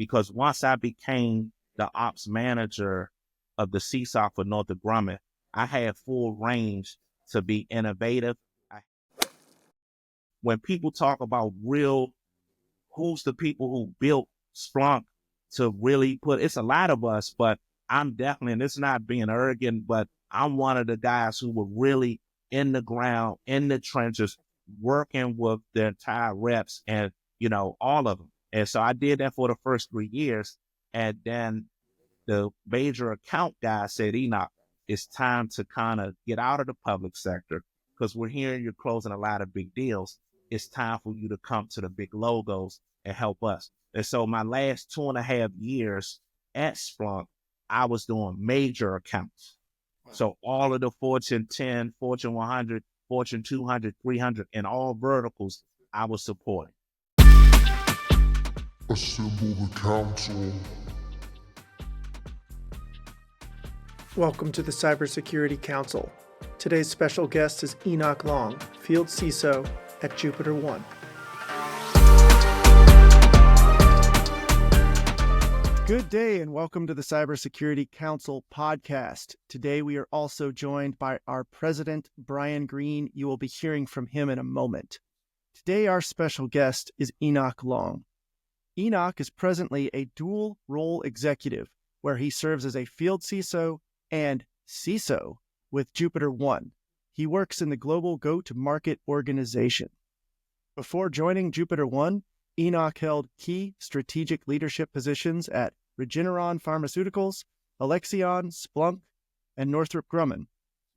because once I became the ops manager of the CISO for Northrop Grumman, I had full range to be innovative. When people talk about who's the people who built Splunk to really it's a lot of us, but I'm definitely, and it's not being arrogant, but I'm one of the guys who were really in the ground, in the trenches, working with the entire reps and, all of them. And so I did that for the first 3 years. And then the major account guy said, Enoch, it's time to kind of get out of the public sector because we're hearing you're closing a lot of big deals. It's time for you to come to the big logos and help us. And so my last 2.5 years at Splunk, I was doing major accounts. So all of the Fortune 10, Fortune 100, Fortune 200, 300, and all verticals I was supporting. Assemble the council. Welcome to the Cybersecurity Council. Today's special guest is Enoch Long, Field CISO at Jupiter One. Good day and welcome to the Cybersecurity Council podcast. Today we are also joined by our president, Brian Green. You will be hearing from him in a moment. Today our special guest is Enoch Long. Enoch is presently a dual role executive where he serves as a field CISO and CISO with Jupiter One. He works in the global go-to-market organization. Before joining Jupiter One, Enoch held key strategic leadership positions at Regeneron Pharmaceuticals, Alexion, Splunk, and Northrop Grumman.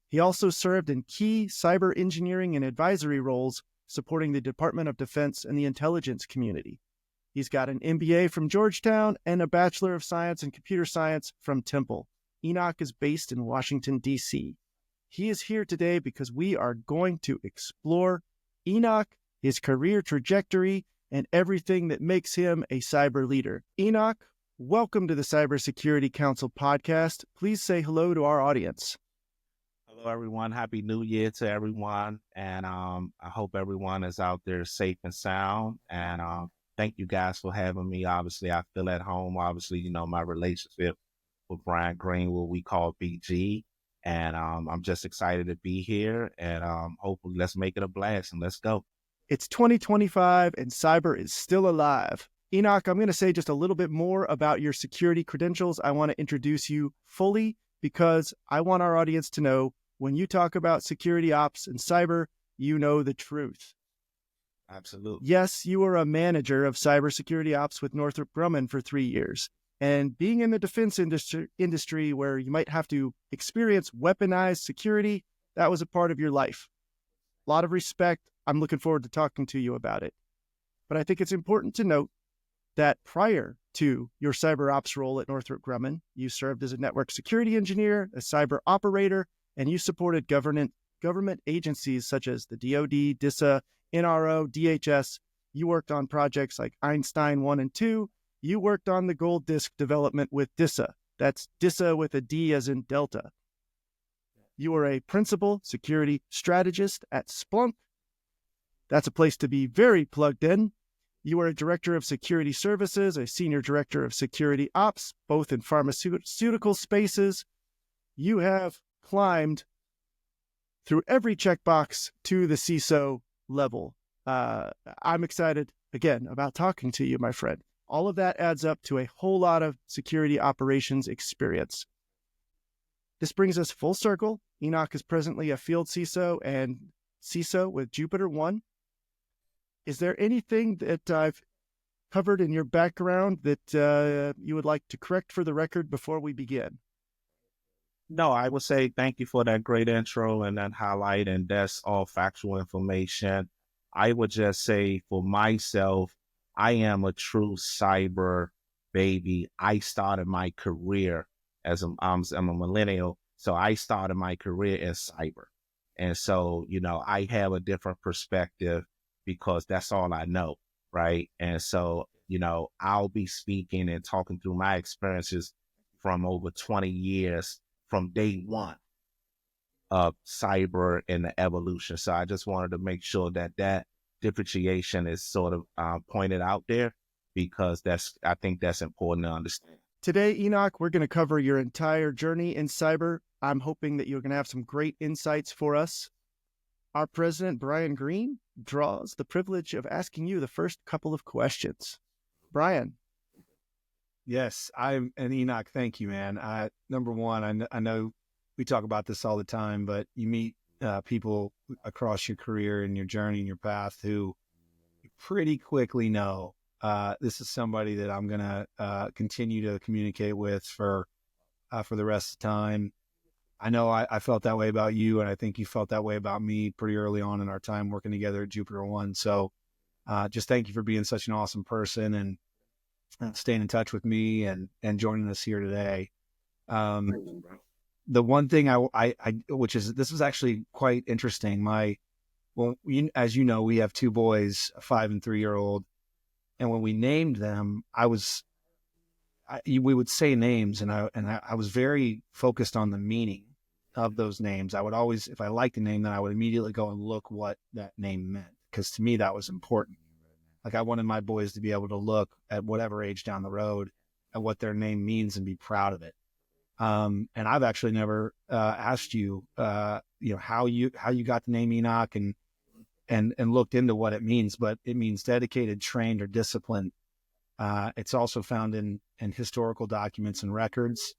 He also served in key cyber engineering and advisory roles supporting the Department of Defense and the intelligence community. He's got an MBA from Georgetown and a Bachelor of Science in Computer Science from Temple. Enoch is based in Washington, D.C. He is here today because we are going to explore Enoch, his career trajectory, and everything that makes him a cyber leader. Enoch, welcome to the Cybersecurity Council podcast. Please say hello to our audience. Hello, everyone. Happy New Year to everyone. And I hope everyone is out there safe and sound. And thank you guys for having me. Obviously, I feel at home. Obviously, my relationship with Brian Green, what we call BG. And I'm just excited to be here. And hopefully, let's make it a blast and let's go. It's 2025 and cyber is still alive. Enoch, I'm going to say just a little bit more about your security credentials. I want to introduce you fully because I want our audience to know when you talk about security ops and cyber, you know the truth. Absolutely. Yes, you were a manager of cybersecurity ops with Northrop Grumman for 3 years. And being in the defense industry where you might have to experience weaponized security, that was a part of your life. A lot of respect. I'm looking forward to talking to you about it. But I think it's important to note that prior to your cyber ops role at Northrop Grumman, you served as a network security engineer, a cyber operator, and you supported government agencies such as the DoD, DISA, NRO, DHS. You worked on projects like Einstein 1 and 2. You worked on the gold disk development with DISA. That's DISA with a D as in Delta. You were a principal security strategist at Splunk. That's a place to be very plugged in. You are a director of security services, a senior director of security ops, both in pharmaceutical spaces. You have climbed through every checkbox to the CISO level. I'm excited, again, about talking to you, my friend. All of that adds up to a whole lot of security operations experience. This brings us full circle. Enoch is presently a field CISO and CISO with Jupiter One. Is there anything that I've covered in your background that you would like to correct for the record before we begin? No, I would say thank you for that great intro and that highlight, and that's all factual information. I would just say for myself, I am a true cyber baby. I started my career I'm a millennial, so I started my career in cyber. And so, I have a different perspective because that's all I know, right? And so, I'll be speaking and talking through my experiences from over 20 years from day one of cyber and the evolution. So I just wanted to make sure that differentiation is sort of pointed out there. because I think that's important to understand. Today, Enoch, we're going to cover your entire journey in cyber. I'm hoping that you're going to have some great insights for us. Our president, Brian Green, draws the privilege of asking you the first couple of questions. Brian. Yes, and Enoch, thank you, man. Number one, I know we talk about this all the time, but you meet people across your career and your journey and your path who you pretty quickly know this is somebody that I'm going to continue to communicate with for the rest of the time. I know I felt that way about you, and I think you felt that way about me pretty early on in our time working together at Jupiter One. So just thank you for being such an awesome person and staying in touch with me and joining us here today. The one thing this was actually quite interesting. As you know, we have two boys, a 5 and 3 year old. And when we named them, we would say names and I was very focused on the meaning of those names. I would always, if I liked the name, then I would immediately go and look what that name meant. Because to me, that was important. Like I wanted my boys to be able to look at whatever age down the road at what their name means and be proud of it. And I've actually never asked you, how you got the name Enoch and looked into what it means, but it means dedicated, trained, or disciplined. It's also found in historical documents and records,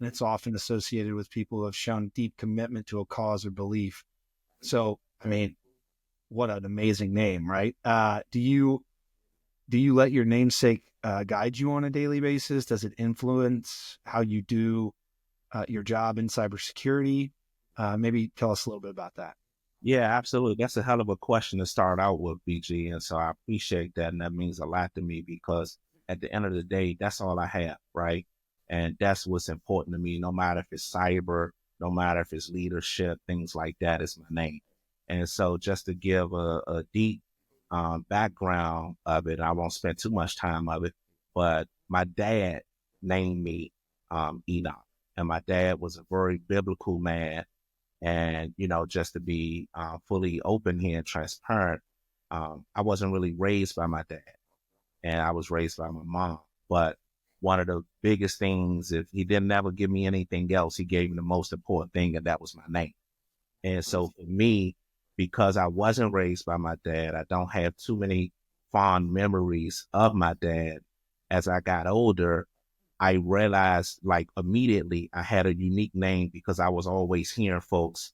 and it's often associated with people who have shown deep commitment to a cause or belief. So, I mean, what an amazing name, right? Do you let your namesake guide you on a daily basis? Does it influence how you do your job in cybersecurity? Maybe tell us a little bit about that. Yeah, absolutely. That's a hell of a question to start out with, BG. And so I appreciate that. And that means a lot to me because at the end of the day, that's all I have, right? And that's what's important to me, no matter if it's cyber, no matter if it's leadership, things like that is my name. And so just to give a deep background of it, I won't spend too much time of it, but my dad named me Enoch. And my dad was a very biblical man. And, just to be fully open here and transparent, I wasn't really raised by my dad, and I was raised by my mom. But one of the biggest things, if he didn't ever give me anything else, he gave me the most important thing, and that was my name. And so for me, because I wasn't raised by my dad, I don't have too many fond memories of my dad. As I got older, I realized like immediately I had a unique name because I was always hearing folks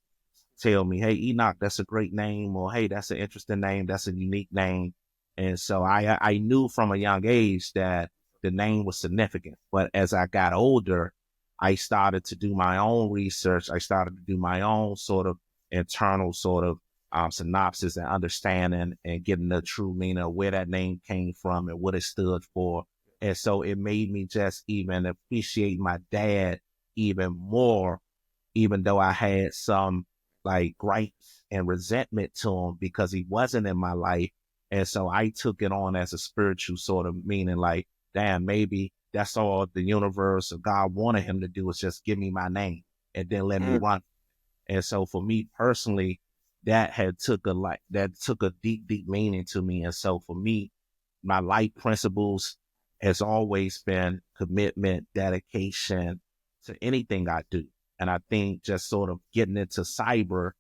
tell me, hey, Enoch, that's a great name, or hey, that's an interesting name, that's a unique name. And so I knew from a young age that the name was significant. But as I got older, I started to do my own research. I started to do my own sort of internal sort of synopsis and understanding and getting the true meaning of where that name came from and what it stood for. And so it made me just even appreciate my dad even more, even though I had some like gripes and resentment to him because he wasn't in my life. And so I took it on as a spiritual sort of meaning, like, damn, maybe that's all the universe or God wanted him to do is just give me my name and then let me run. And so for me personally, that took a deep, deep meaning to me. And so for me, my life principles has always been commitment, dedication to anything I do. And I think just sort of getting into cyber,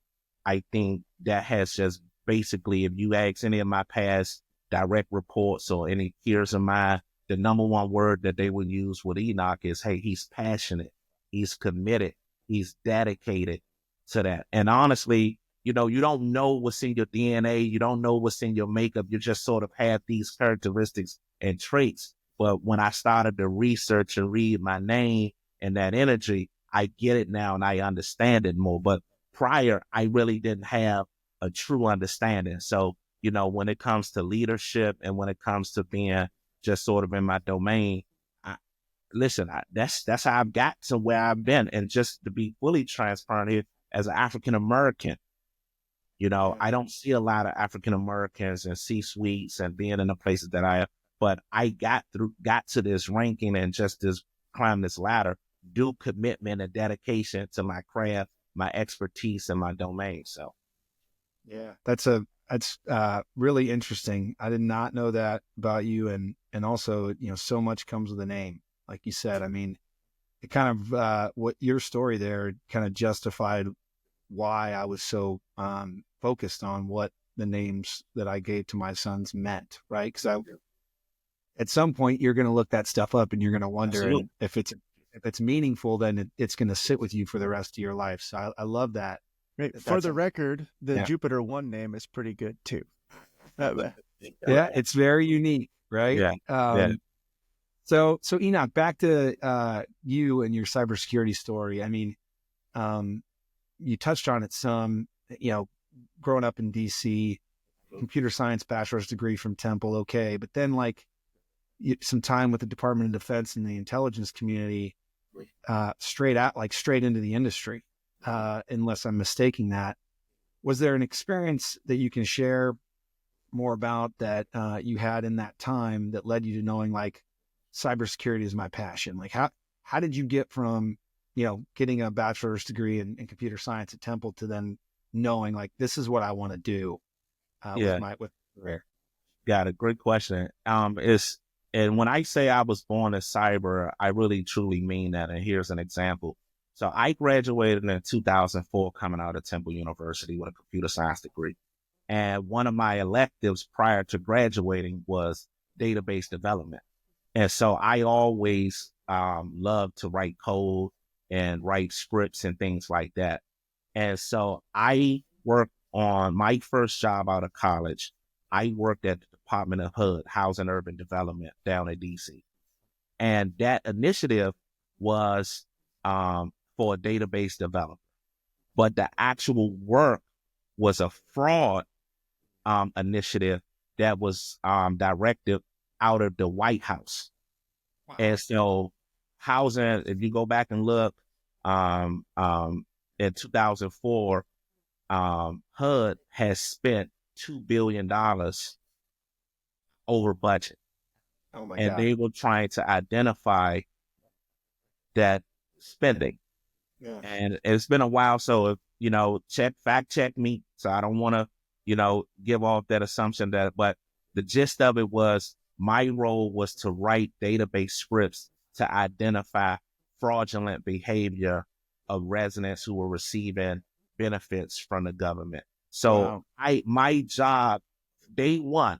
I think that has just basically, if you ask any of my past direct reports or any peers of mine, the number one word that they would use with Enoch is, hey, he's passionate, he's committed, he's dedicated to that. And honestly, you don't know what's in your DNA, you don't know what's in your makeup, you just sort of have these characteristics and traits. But when I started to research and read my name and that energy, I get it now and I understand it more. But prior, I really didn't have a true understanding. So, when it comes to leadership and when it comes to being just sort of in my domain, that's how I've got to where I've been. And just to be fully transparent here, as an African American, I don't see a lot of African Americans in C-suites and being in the places that I am. But I got to this ranking and just climb this ladder, due commitment and dedication to my craft, my expertise, and my domain. So, Yeah, that's really interesting. I did not know that about you, and also, so much comes with a name, like you said. I mean, it kind of what your story there kind of justified why I was so focused on what the names that I gave to my sons meant, right? Because at some point you're going to look that stuff up and you're going to wonder, Absolutely. and if it's meaningful, then it's going to sit with you for the rest of your life. So I love that. Right. For That's the record, the yeah. Jupiter 1 name is pretty good too. Yeah, it's very unique, right? Yeah. Yeah. So Enoch, back to you and your cybersecurity story. I mean, you touched on it some, growing up in DC, computer science bachelor's degree from Temple, okay, but then like some time with the Department of Defense and the intelligence community, straight into the industry, unless I'm mistaking that. Was there an experience that you can share more about that you had in that time that led you to knowing like cybersecurity is my passion? Like how did you get from, getting a bachelor's degree in computer science at Temple to then knowing like this is what I want to do Yeah. with career? Got a great question. And when I say I was born as cyber, I really truly mean that. And here's an example. So I graduated in 2004 coming out of Temple University with a computer science degree. And one of my electives prior to graduating was database development. And so I always loved to write code and write scripts and things like that. And so I worked on my first job out of college. I worked at the Department of HUD, Housing Urban Development, down in DC. And that initiative was for a database developer. But the actual work was a fraud initiative that was directed out of the White House. Wow. And so housing, if you go back and look, in 2004, HUD has spent $2 billion over budget. Oh my and God. they were trying to identify that spending. Yeah. And it's been a while. So if, fact check me. So I don't want to, give off that assumption but the gist of it was my role was to write database scripts to identify fraudulent behavior of residents who were receiving benefits from the government. So wow. My job day one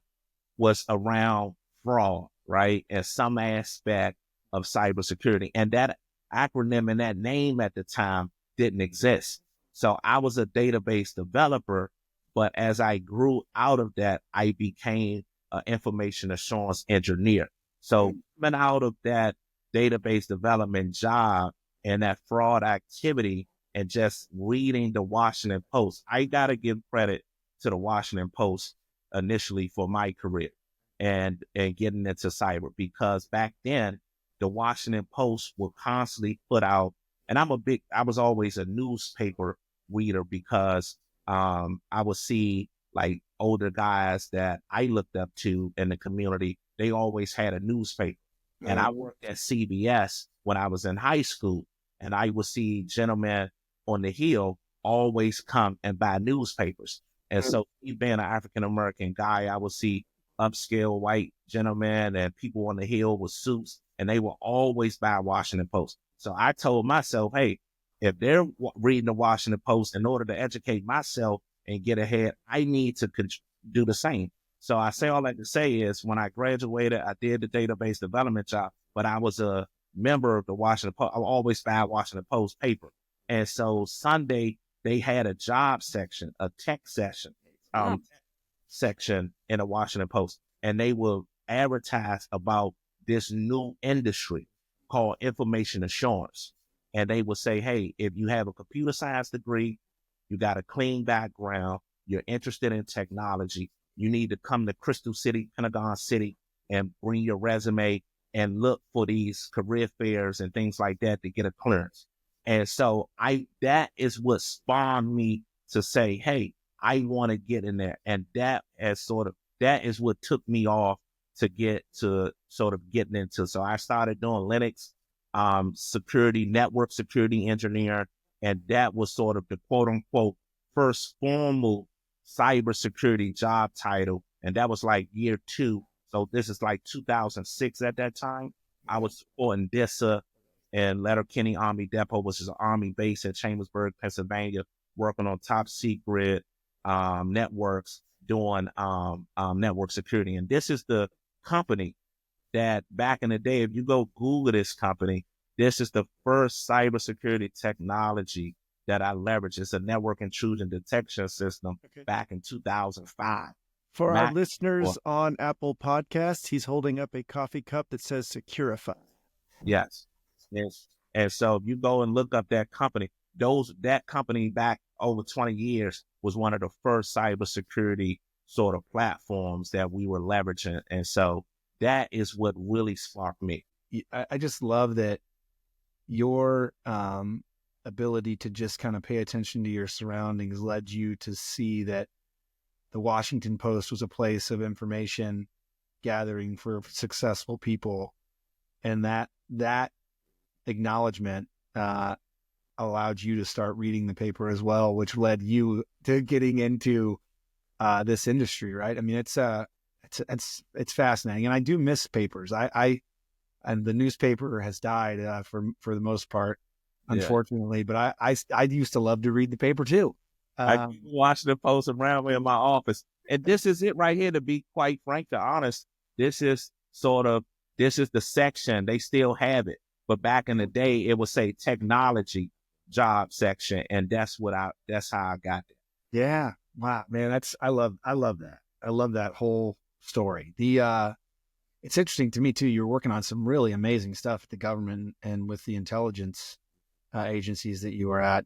was around fraud, right? And some aspect of cybersecurity. And that acronym and that name at the time didn't exist. So I was a database developer, but as I grew out of that, I became an information assurance engineer. So coming out of that database development job and that fraud activity and just reading the Washington Post, I got to give credit to the Washington Post initially for my career and getting into cyber, because back then the Washington Post will constantly put out, and I was always a newspaper reader because I would see like older guys that I looked up to in the community. They always had a newspaper. And I worked at CBS when I was in high school, and I would see gentlemen on the Hill always come and buy newspapers. And so me being an African-American guy, I would see upscale white gentlemen and people on the Hill with suits, and they will always buy Washington Post. So I told myself, hey, if they're reading the Washington Post, in order to educate myself and get ahead, I need to do the same. So I say all that to say is when I graduated, I did the database development job, but I was a member of the Washington Post. I always buy Washington Post paper. And so Sunday, they had a job section, a tech section in the Washington Post, and they will advertise about this new industry called information assurance. And they will say, hey, if you have a computer science degree, you got a clean background, you're interested in technology, you need to come to Crystal City, Pentagon City, and bring your resume and look for these career fairs and things like that to get a clearance. And so that is what spawned me to say, hey, I want to get in there. And that is what took me off to get to sort of getting into. So I started doing Linux, security, network security engineer. And that was sort of the quote unquote first formal cybersecurity job title, and that was like year 2. So this is like 2006 at that time. I was supporting DISA and Letterkenny Army Depot, which is an Army base at Chambersburg, Pennsylvania, working on top secret networks, doing network security. And this is the company that back in the day, if you go Google this company, this is the first cybersecurity technology that I leveraged. It's a network intrusion detection system back in 2005. For our Mac- listeners on Apple Podcasts, he's holding up a coffee cup that says Securify. Yes. Yes. And so if you go and look up that company, that company back over 20 years was one of the first cybersecurity sort of platforms that we were leveraging. And so that is what really sparked me. I just love that your ability to just kind of pay attention to your surroundings led you to see that the Washington Post was a place of information gathering for successful people. And that acknowledgement allowed you to start reading the paper as well, which led you to getting into this industry, right? I mean, it's fascinating, and I do miss papers. And the newspaper has died for the most part, unfortunately. But I used to love to read the paper too. I keep Washington Post around me in my office, and this is it right here. To be quite frank, to honest, this is the section. They still have it, but back in the day, it would say technology job section, and that's how I got there. Yeah, wow, man, I love that. I love that whole story. It's interesting to me too. You're working on some really amazing stuff at the government and with the intelligence agencies that you were at.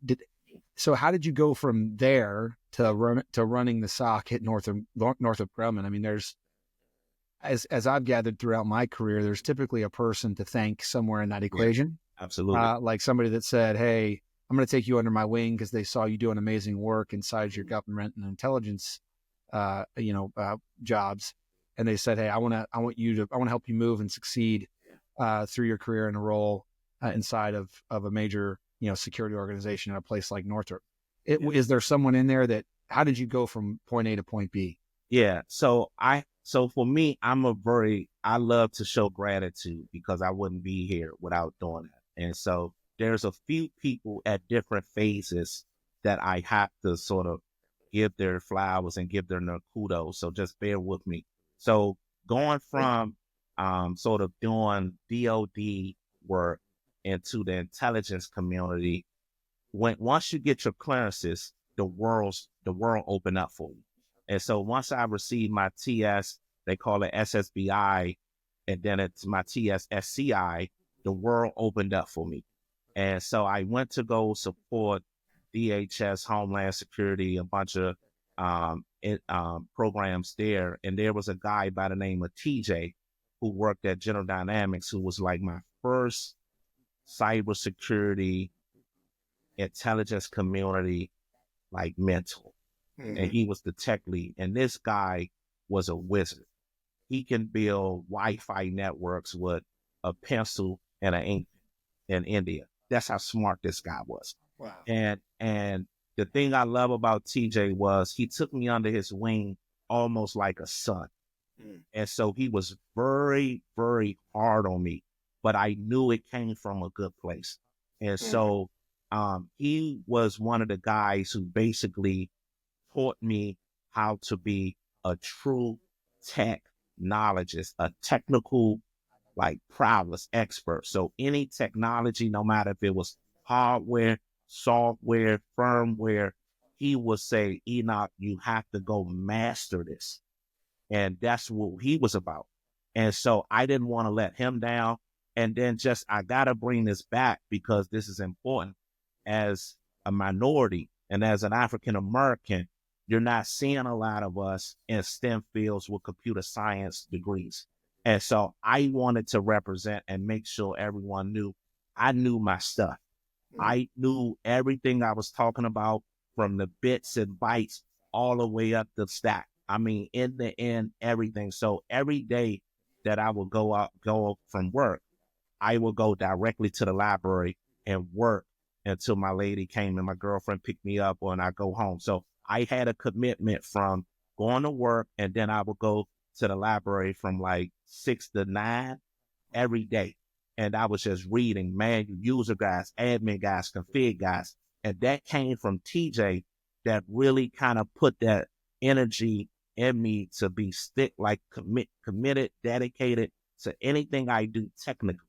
So how did you go from there to running the SOC at Northrop Grumman? I mean, there's, as I've gathered throughout my career, there's typically a person to thank somewhere in that equation. Yeah, absolutely. Like somebody that said, hey, I'm going to take you under my wing because they saw you doing amazing work inside your government and intelligence, jobs. And they said, hey, I want to help you move and succeed through your career in a role inside of a major, security organization in a place like Northrop. Is there someone in there how did you go from point A to point B? Yeah. So for me, I love to show gratitude because I wouldn't be here without doing that. And so there's a few people at different phases that I have to sort of give their flowers and give them their kudos. So just bear with me. So going from sort of doing DOD work into the intelligence community, once you get your clearances, the world opened up for you. And so once I received my TS, they call it SSBI, and then it's my TS SCI, the world opened up for me. And so I went to go support DHS, Homeland Security, a bunch of programs there. And there was a guy by the name of TJ who worked at General Dynamics, who was like my first cybersecurity intelligence community like mentor. Mm-hmm. And he was the tech lead. And this guy was a wizard. He can build Wi-Fi networks with a pencil and an ink in India. That's how smart this guy was. Wow. And the thing I love about TJ was he took me under his wing almost like a son. Mm. And so he was very, very hard on me, but I knew it came from a good place. And so he was one of the guys who basically taught me how to be a true technologist, a technical prowess expert. So any technology, no matter if it was hardware, software, firmware, he would say, Enoch, you have to go master this. And that's what he was about. And so I didn't want to let him down. And then I got to bring this back because this is important. As a minority and as an African American, you're not seeing a lot of us in STEM fields with computer science degrees. And so I wanted to represent and make sure everyone knew I knew my stuff. I knew everything I was talking about, from the bits and bytes all the way up the stack. I mean, in the end, everything. So every day that I would go from work, I would go directly to the library and work until my lady came and my girlfriend picked me up, and I go home. So I had a commitment from going to work, and then I would go to the library from like 6 to 9 every day. And I was just reading manual user guides, admin guides, config guides. And that came from TJ that really kind of put that energy in me to be committed, dedicated to anything I do technically.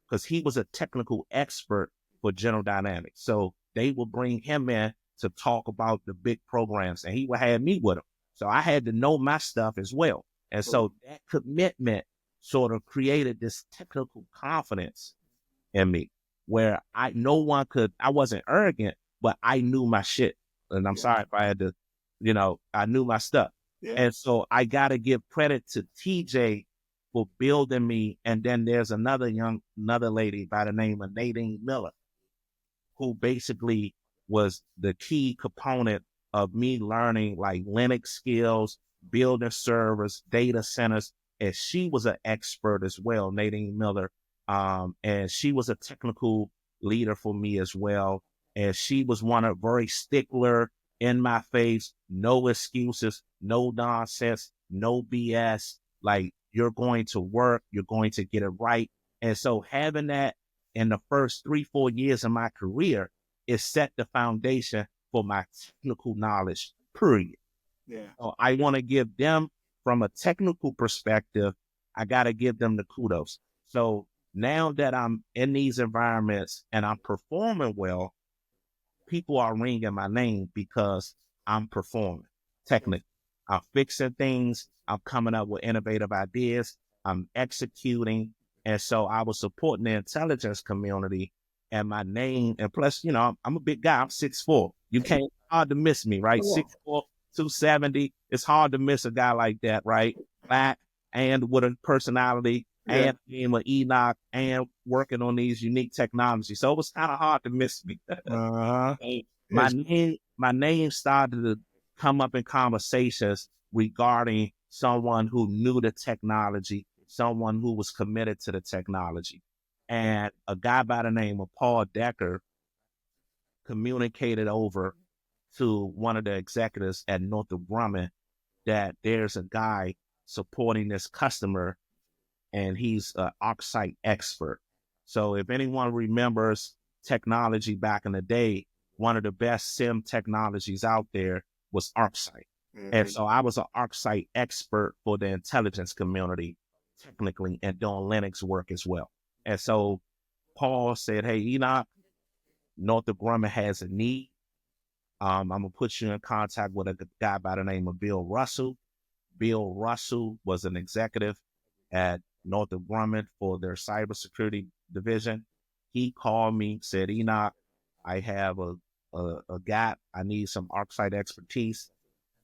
Because he was a technical expert for General Dynamics. So they would bring him in to talk about the big programs, and he would have me with him. So I had to know my stuff as well. And so that commitment sort of created this technical confidence in me where I wasn't arrogant, but I knew my shit. And I'm sorry if I had to, I knew my stuff. Yeah. And so I got to give credit to TJ for building me. And then there's another lady by the name of Nadine Miller, who basically was the key component of me learning like Linux skills, building servers, data centers. And she was an expert as well, Nadine Miller. And she was a technical leader for me as well. And she was very stickler, in my face, no excuses, no nonsense, no BS. Like, you're going to work, you're going to get it right. And so having that in the first 3-4 years of my career, it set the foundation for my technical knowledge, period. Yeah. So I want to give them, from a technical perspective, I got to give them the kudos. So now that I'm in these environments and I'm performing well, people are ringing my name because I'm performing technically. I'm fixing things. I'm coming up with innovative ideas. I'm executing. And so I was supporting the intelligence community, and my name, and plus, I'm a big guy. I'm 6'4". Hard to miss me, right? 6'4", 270. It's hard to miss a guy like that, right? Black and with a personality, and being with Enoch and working on these unique technologies. So it was kind of hard to miss me. My name started to come up in conversations regarding someone who knew the technology, someone who was committed to the technology. And a guy by the name of Paul Decker communicated over to one of the executives at Northrop Grumman that there's a guy supporting this customer, and he's an ArcSight expert. So if anyone remembers technology back in the day, one of the best SIM technologies out there was ArcSight. Mm-hmm. And so I was an ArcSight expert for the intelligence community, technically, and doing Linux work as well. And so Paul said, hey, Enoch, Northrop Grumman has a need. I'm going to put you in contact with a guy by the name of Bill Russell. Bill Russell was an executive at Northrop Grumman for their cybersecurity division. He called me, said, Enoch, I have a gap. I need some ArcSight expertise.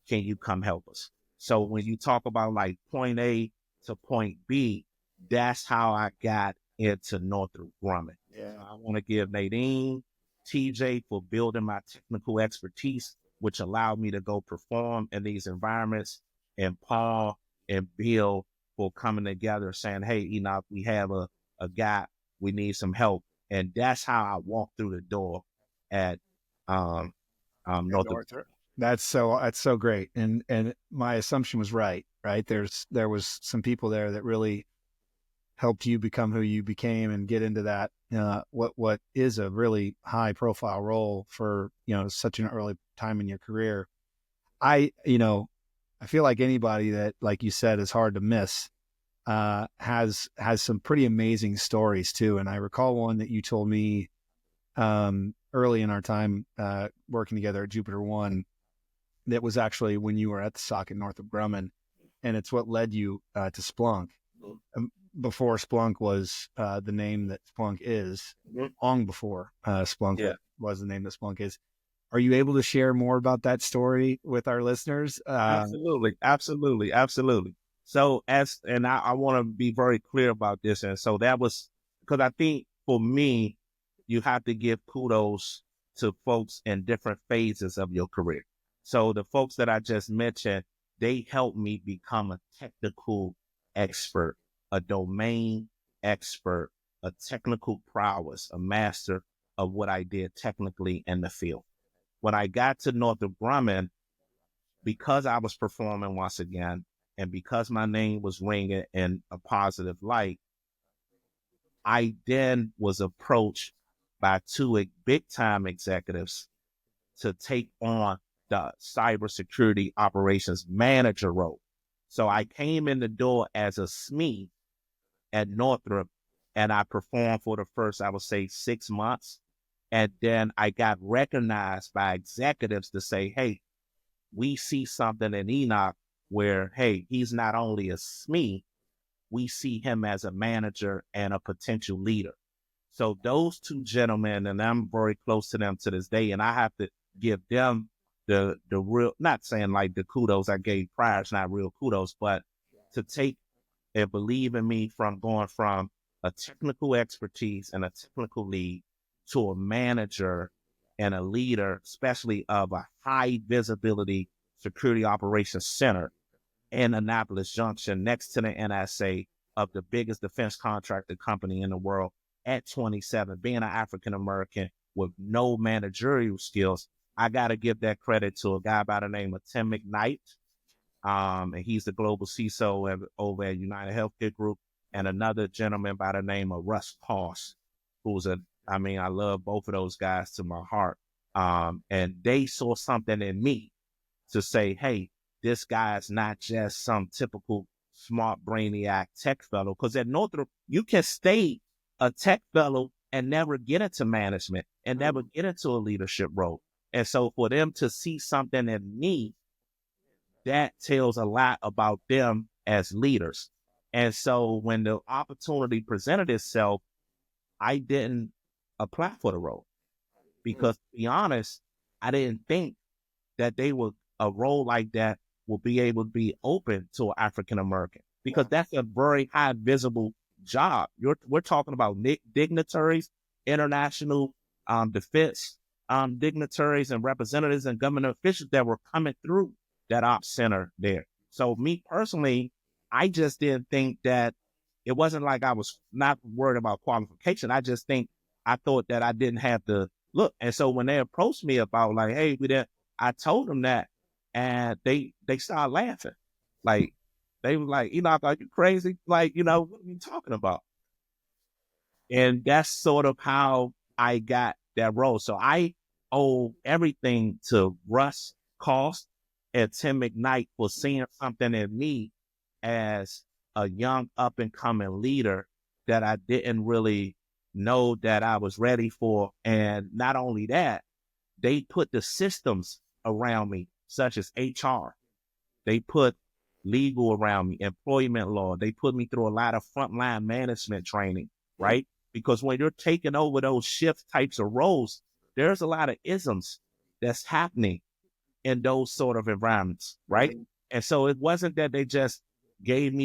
Can you come help us? So when you talk about like point A to point B, that's how I got into Northrop Grumman. Yeah. I want to give Nadine, TJ for building my technical expertise, which allowed me to go perform in these environments, and Paul and Bill for coming together saying, hey, Enoch, we have a gap. We need some help. And that's how I walked through the door at Northrop. That's so great. And my assumption was right? There was some people there that really helped you become who you became and get into that, what is a really high profile role for, such an early time in your career. I feel like anybody that, like you said, is hard to miss, has some pretty amazing stories too. And I recall one that you told me, early in our time, working together at Jupiter One, that was actually when you were at the SOC at Northrop Grumman, and it's what led you, to Splunk. Before Splunk was the name that Splunk is, long before Splunk was the name that Splunk is. Are you able to share more about that story with our listeners? Absolutely. So I want to be very clear about this. And so that was, because I think for me, you have to give kudos to folks in different phases of your career. So the folks that I just mentioned, they helped me become a technical expert, a domain expert, a technical prowess, a master of what I did technically in the field. When I got to Northrop Grumman, because I was performing once again, and because my name was ringing in a positive light, I then was approached by two big time executives to take on the cybersecurity operations manager role. So I came in the door as a SME at Northrop, and I performed for the first, I would say, 6 months. And then I got recognized by executives to say, hey, we see something in Enoch where, hey, he's not only a SME, we see him as a manager and a potential leader. So those two gentlemen, and I'm very close to them to this day, and I have to give them the real, not saying like the kudos I gave prior, it's not real kudos, but to take and believe in me from going from a technical expertise and a technical lead to a manager and a leader, especially of a high visibility security operations center in Annapolis Junction next to the NSA of the biggest defense contractor company in the world at 27, being an African American with no managerial skills. I got to give that credit to a guy by the name of Tim McKnight. And he's the global CISO over at United Healthcare Group, and another gentleman by the name of Russ Coss, who's I love both of those guys to my heart. And they saw something in me to say, hey, this guy is not just some typical smart brainiac tech fellow. Because at Northrop, you can stay a tech fellow and never get into management and never get into a leadership role. And so for them to see something in me, that tells a lot about them as leaders. And so when the opportunity presented itself, I didn't apply for the role because, to be honest, I didn't think that a role like that will be able to be open to an African American, because that's a very high visible job. We're talking about dignitaries, international defense dignitaries and representatives and government officials that were coming through that ops center there. So me personally, I just didn't think that it wasn't like I was not worried about qualification. I thought that I didn't have the look. And so when they approached me about like, hey, I told them that, and they started laughing. Like, they were like, Enoch, are you crazy? Like, what are you talking about? And that's sort of how I got that role. So I owe everything to Russ Cost and Tim McKnight for seeing something in me as a young up and coming leader that I didn't really know that I was ready for. And not only that, they put the systems around me, such as HR. They put legal around me, employment law. They put me through a lot of frontline management training, right? Because when you're taking over those shift types of roles, there's a lot of isms that's happening in those sort of environments, right? And so it wasn't that they just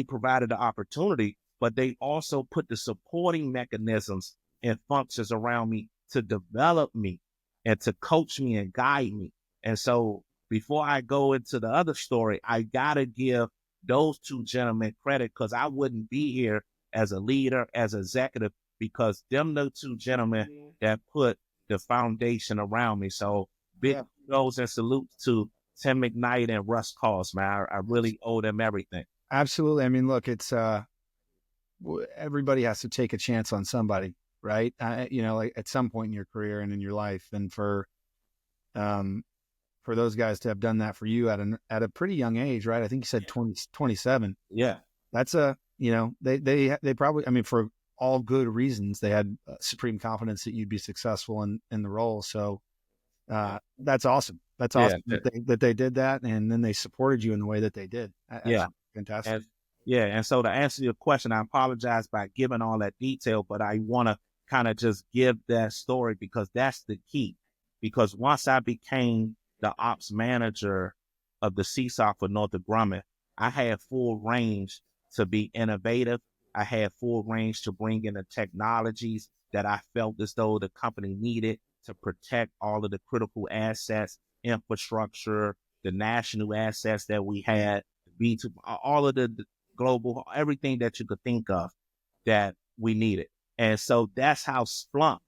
provided the opportunity, but they also put the supporting mechanisms and functions around me to develop me and to coach me and guide me. And so before I go into the other story, I got to give those two gentlemen credit, because I wouldn't be here as a leader, as an executive, because them the two gentlemen that put the foundation around me. So big kudos and salutes to Tim McKnight and Russ Cost, man. I really owe them everything. Absolutely. I mean, look, it's everybody has to take a chance on somebody, right? Like at some point in your career and in your life, and for those guys to have done that for you at a pretty young age, right? I think you said 27. Yeah. That's they probably, I mean, for all good reasons, they had supreme confidence that you'd be successful in the role. So that's awesome. That's awesome that they did that, and then they supported you in the way that they did. That's fantastic. And so to answer your question, I apologize by giving all that detail, but I want to kind of just give that story because that's the key. Because once I became the ops manager of the CISO for Northrop Grumman, I had full range to be innovative. I had full range to bring in the technologies that I felt as though the company needed to protect all of the critical assets, infrastructure, the national assets that we had, B2, all of the global, everything that you could think of that we needed. And so that's how Splunk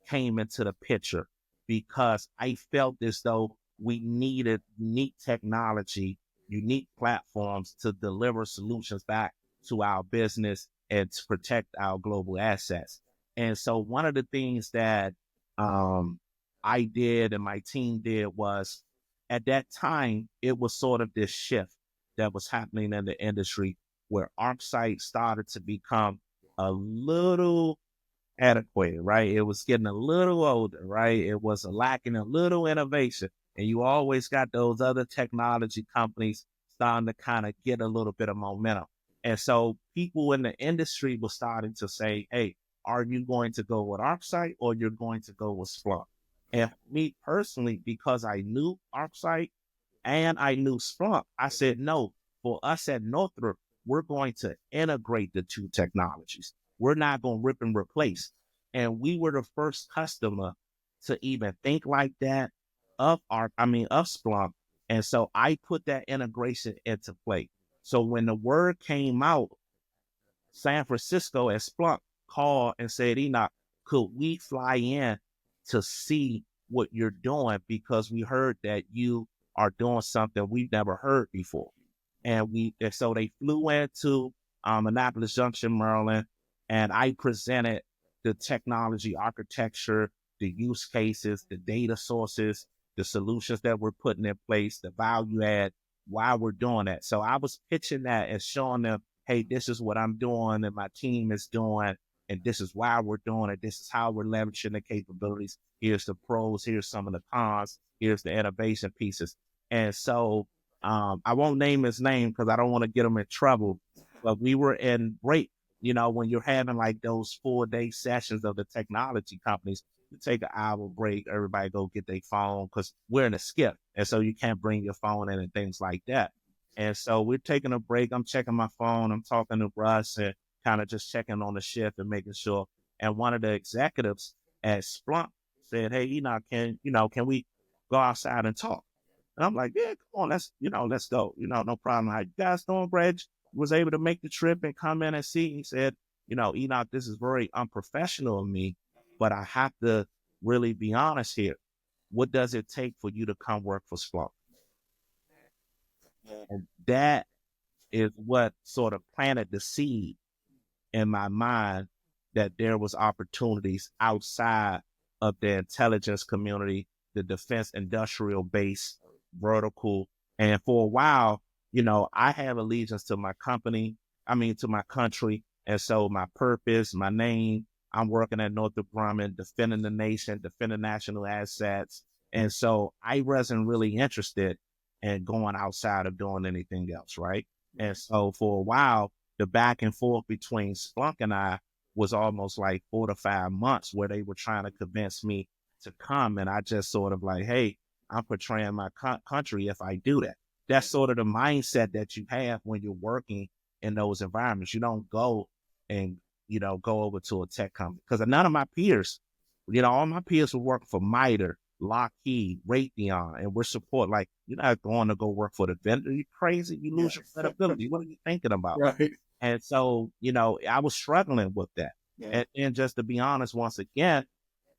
came into the picture, because I felt as though we needed unique technology, unique platforms to deliver solutions back to our business and to protect our global assets. And so one of the things that I did and my team did was, at that time, it was sort of this shift that was happening in the industry where ArcSight started to become a little adequate, right? It was getting a little older, right? It was lacking a little innovation. And you always got those other technology companies starting to kind of get a little bit of momentum. And so people in the industry were starting to say, hey, are you going to go with ArcSight or you're going to go with Splunk? And me personally, because I knew ArcSight and I knew Splunk, I said, no, for us at Northrop, we're going to integrate the two technologies. We're not going to rip and replace. And we were the first customer to even think like that of Splunk. And so I put that integration into play. So when the word came out, San Francisco and Splunk called and said, Enoch, could we fly in to see what you're doing? Because we heard that you are doing something we've never heard before. And so they flew into Annapolis Junction, Maryland, and I presented the technology architecture, the use cases, the data sources, the solutions that we're putting in place, the value add, why we're doing that. So I was pitching that and showing them, hey, this is what I'm doing and my team is doing, and this is why we're doing it. This is how we're leveraging the capabilities. Here's the pros. Here's some of the cons. Here's the innovation pieces. And so I won't name his name because I don't want to get him in trouble, but we were in break. When you're having like those 4-day sessions of the technology companies, you take an hour break, everybody go get their phone because we're in a skip. And so you can't bring your phone in and things like that. And so we're taking a break. I'm checking my phone. I'm talking to Russ and kind of just checking on the shift and making sure. And one of the executives at Splunk said, hey, Enoch, can we go outside and talk? And I'm like, yeah, come on, let's go. No problem. How you guys doing, Brad? Was able to make the trip and come in and see. He said, Enoch, this is very unprofessional of me, but I have to really be honest here. What does it take for you to come work for Splunk? And that is what sort of planted the seed in my mind that there was opportunities outside of the intelligence community, the defense industrial base vertical. And for a while, I have allegiance to my to my country. And so my purpose, my name, I'm working at Northrop Grumman, defending the nation, defending national assets. And so I wasn't really interested in going outside of doing anything else, right? And so for a while, the back and forth between Splunk and I was almost like 4 to 5 months where they were trying to convince me to come. And I just sort of like, hey, I'm portraying my country if I do that. That's sort of the mindset that you have when you're working in those environments. You don't go and, go over to a tech company because none of my peers, all my peers were working for MITRE, Lockheed, Raytheon, and we're support. Like, you're not going to go work for the vendor. You're crazy. You lose your credibility. What are you thinking about? Right. And so, I was struggling with that. Yeah. And just to be honest, once again,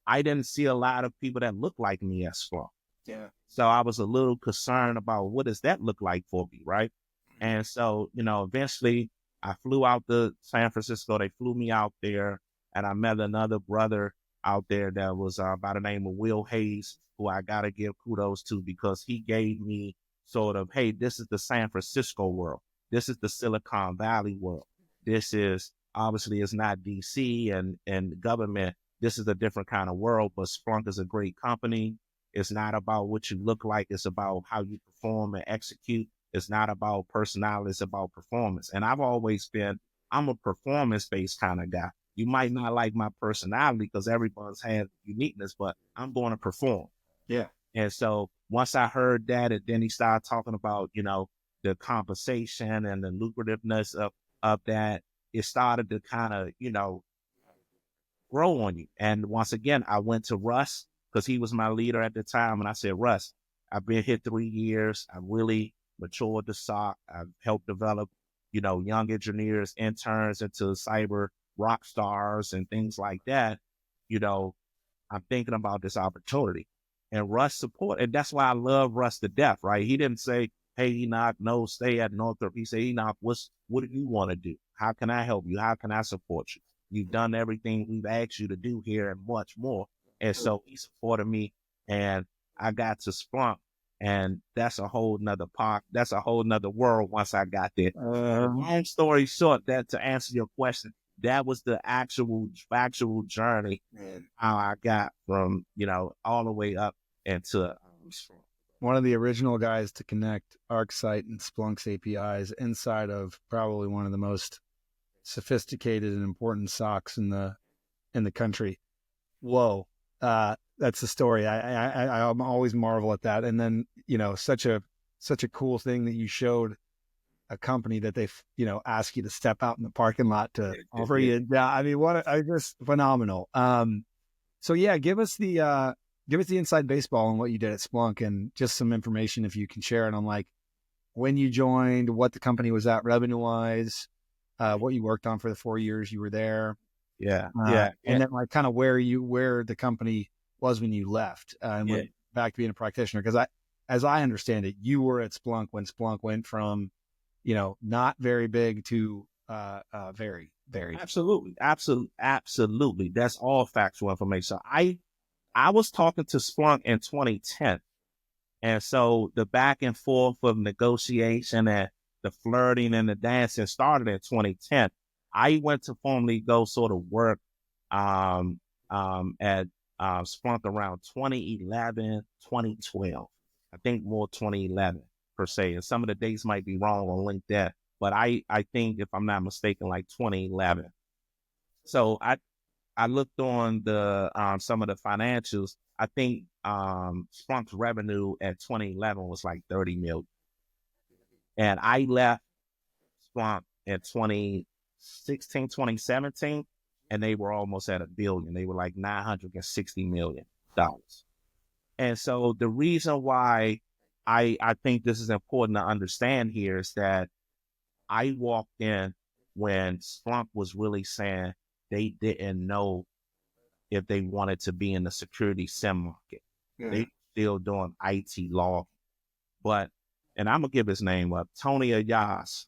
I didn't see a lot of people that looked like me at Splunk. Yeah. So I was a little concerned about what does that look like for me, right? And so, eventually I flew out to San Francisco. They flew me out there, and I met another brother out there that was by the name of Will Hayes, who I got to give kudos to because he gave me sort of, hey, this is the San Francisco world. This is the Silicon Valley world. This is, obviously, it's not DC and government. This is a different kind of world, but Splunk is a great company. It's not about what you look like. It's about how you perform and execute. It's not about personality. It's about performance. And I've always been, I'm a performance-based kind of guy. You might not like my personality because everyone's had uniqueness, but I'm going to perform. Yeah. And so once I heard that, and then he started talking about, the compensation and the lucrativeness of that, it started to kind of, grow on you. And once again, I went to Russ because he was my leader at the time. And I said, Russ, I've been here 3 years. I really matured the SOC. I've helped develop, young engineers, interns into cyber rock stars and things like that. I'm thinking about this opportunity. And Russ support, and that's why I love Russ to death, right? He didn't say, "Hey, Enoch, no, stay at Northrop." He said, "Enoch, what do you want to do? How can I help you? How can I support you? You've done everything we've asked you to do here and much more." And so he supported me, and I got to Splunk, and that's a whole nother that's a whole nother world once I got there. Long story short, that to answer your question, that was the actual factual journey and how I got from, all the way up into Splunk. One of the original guys to connect ArcSight and Splunk's APIs inside of probably one of the most sophisticated and important SOCs in the country. Whoa. That's the story. I always marvel at that. And then, such a cool thing that you showed a company that they, ask you to step out in the parking lot to offer you. Yeah. I mean, just phenomenal. So yeah, give us the inside baseball on what you did at Splunk and just some information if you can share it on like when you joined, what the company was at revenue wise, what you worked on for the 4 years you were there. Yeah. And then like kind of where the company was when you left and went back to being a practitioner. Because as I understand it, you were at Splunk when Splunk went from, not very big to very, very. Absolutely. That's all factual information. I was talking to Splunk in 2010. And so the back and forth of negotiation and the flirting and the dancing started in 2010. I went to formally go sort of work at Splunk around 2011, 2012. I think more 2011 per se. And some of the dates might be wrong on LinkedIn, but I think if I'm not mistaken, like 2011. So I looked on the some of the financials. I think Splunk's revenue at 2011 was like 30 million. And I left Splunk in 2016, 2017, and they were almost at $1 billion. They were like $960 million. And so the reason why I think this is important to understand here is that I walked in when Splunk was really saying they didn't know if they wanted to be in the security SIM market. Yeah. They still doing IT law. But, and I'm going to give his name up, Tony Abbas.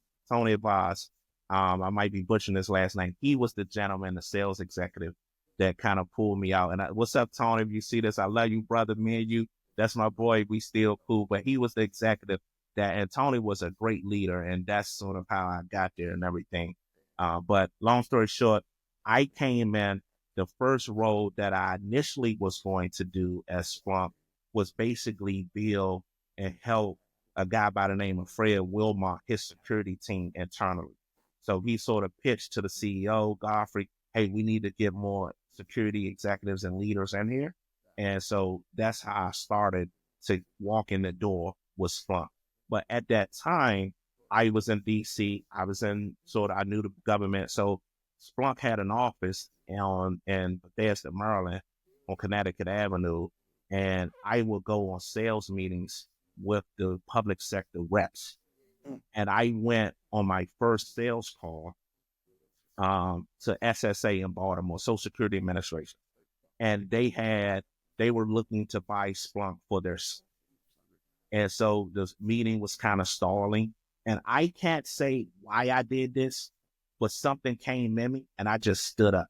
I might be butchering his last name. He was the gentleman, the sales executive that kind of pulled me out. And what's up, Tony? If you see this, I love you, brother. Me and you, that's my boy. We still cool. But he was the executive and Tony was a great leader. And that's sort of how I got there and everything. But long story short, I came in. The first role that I initially was going to do at Splunk was basically build and help a guy by the name of Fred Wilmot, his security team internally. So he sort of pitched to the CEO, Godfrey, hey, we need to get more security executives and leaders in here. And so that's how I started to walk in the door with Splunk. But at that time, I was in DC. I knew the government. So Splunk had an office in Bethesda, Maryland, on Connecticut Avenue, and I would go on sales meetings with the public sector reps. And I went on my first sales call to SSA in Baltimore, Social Security Administration, and they were looking to buy Splunk for and so the meeting was kind of stalling, and I can't say why I did this, but something came in me, and I just stood up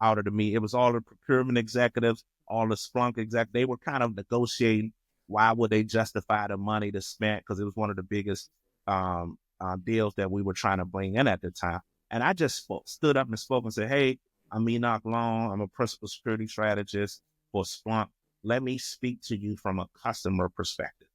out of the meeting. It was all the procurement executives, all the Splunk executives. They were kind of negotiating why would they justify the money to spend, because it was one of the biggest deals that we were trying to bring in at the time. And I just stood up and spoke and said, hey, I'm Enoch Long. I'm a principal security strategist for Splunk. Let me speak to you from a customer perspective.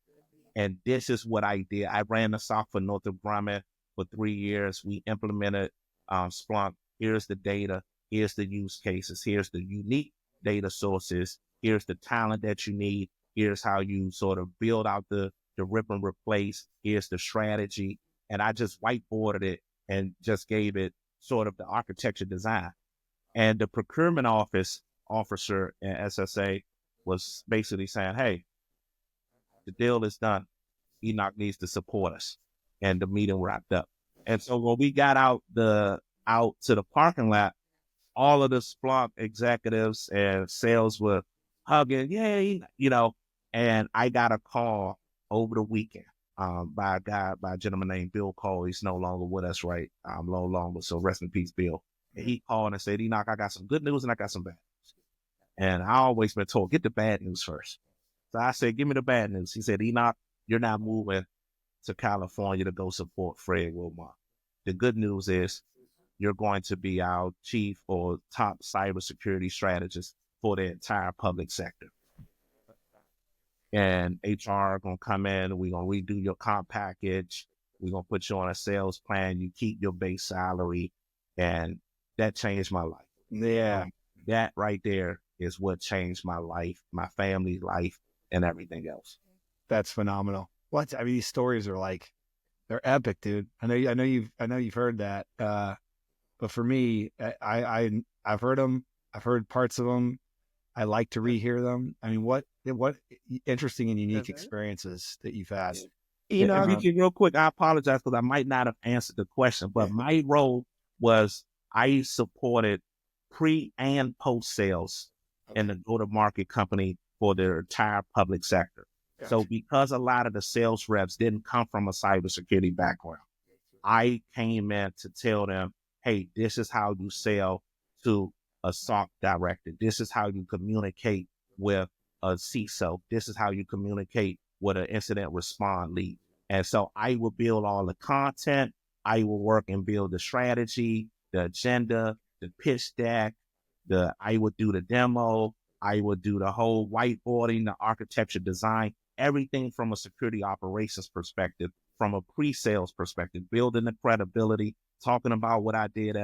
And this is what I did. I ran the SOC for Northrop Grumman for 3 years. We implemented Splunk. Here's the data. Here's the use cases. Here's the unique data sources. Here's the talent that you need. Here's how you sort of build out the rip and replace. Here's the strategy. And I just whiteboarded it and just gave it sort of the architecture design. And the procurement officer at SSA was basically saying, hey, the deal is done. Enoch needs to support us. And the meeting wrapped up. And so when we got out to the parking lot, all of the Splunk executives and sales were hugging, yay, and I got a call over the weekend by a gentleman named Bill Cole. He's no longer with us, right? No longer, so rest in peace, Bill. And he called and said, Enoch, I got some good news and I got some bad news. And I always been told, get the bad news first. So I said, give me the bad news. He said, Enoch, you're not moving to California to go support Fred Wilmot. The good news is you're going to be our chief or top cybersecurity strategist for the entire public sector. And HR are going to come in. We're going to redo your comp package. We're going to put you on a sales plan. You keep your base salary. And that changed my life. Yeah. That right there is what changed my life, my family's life, and everything else. That's phenomenal. I mean, these stories are like, they're epic, dude. I know you've heard that. But for me, I've heard them. I've heard parts of them. I like to rehear them. I mean, what interesting and unique experiences that you've had. Enoch, real quick, I apologize because I might not have answered the question, but my role was I supported pre and post sales in the go-to-market company for their entire public sector. Gotcha. So because a lot of the sales reps didn't come from a cybersecurity background, I came in to tell them, hey, this is how you sell to a SOC director. This is how you communicate with a CISO. This is how you communicate with an incident response lead. And so I will build all the content. I will work and build the strategy, the agenda, the pitch deck. I would do the demo. I would do the whole whiteboarding, the architecture design, everything from a security operations perspective, from a pre-sales perspective, building the credibility, talking about what I did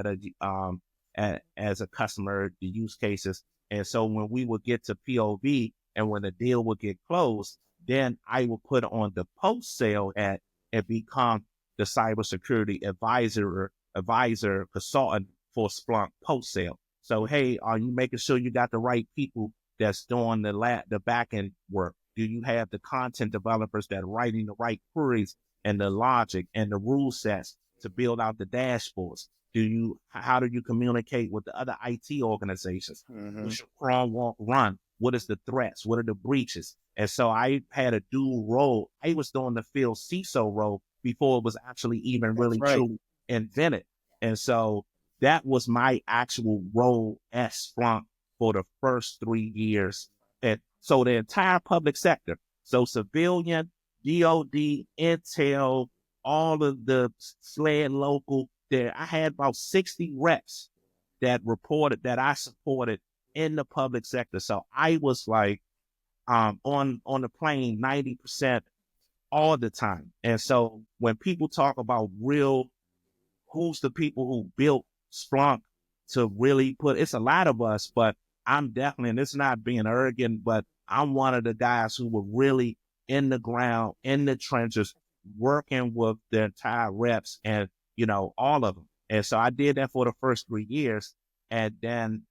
as a customer, the use cases. And so when we would get to POV and when the deal would get closed, then I will put on the post-sale and become the cybersecurity advisor consultant for Splunk post-sale. So, hey, are you making sure you got the right people that's doing the back-end work? Do you have the content developers that are writing the right queries and the logic and the rule sets to build out the dashboards? How do you communicate with the other IT organizations? Mm-hmm. What's your crawl, walk, run? What is the threats? What are the breaches? And so I had a dual role. I was doing the Field CISO role before it was actually even really truly invented. And so that was my actual role at Splunk for the first 3 years. And so the entire public sector, so civilian, DOD, Intel, all of the SLED local, there, I had about 60 reps that reported that I supported in the public sector. So I was like on the plane 90% all the time. And so when people talk about who's the people who built Splunk to really it's a lot of us, but I'm definitely, and it's not being arrogant, but I'm one of the guys who were really in the ground, in the trenches, working with the entire reps and, all of them. And so I did that for the first 3 years. And then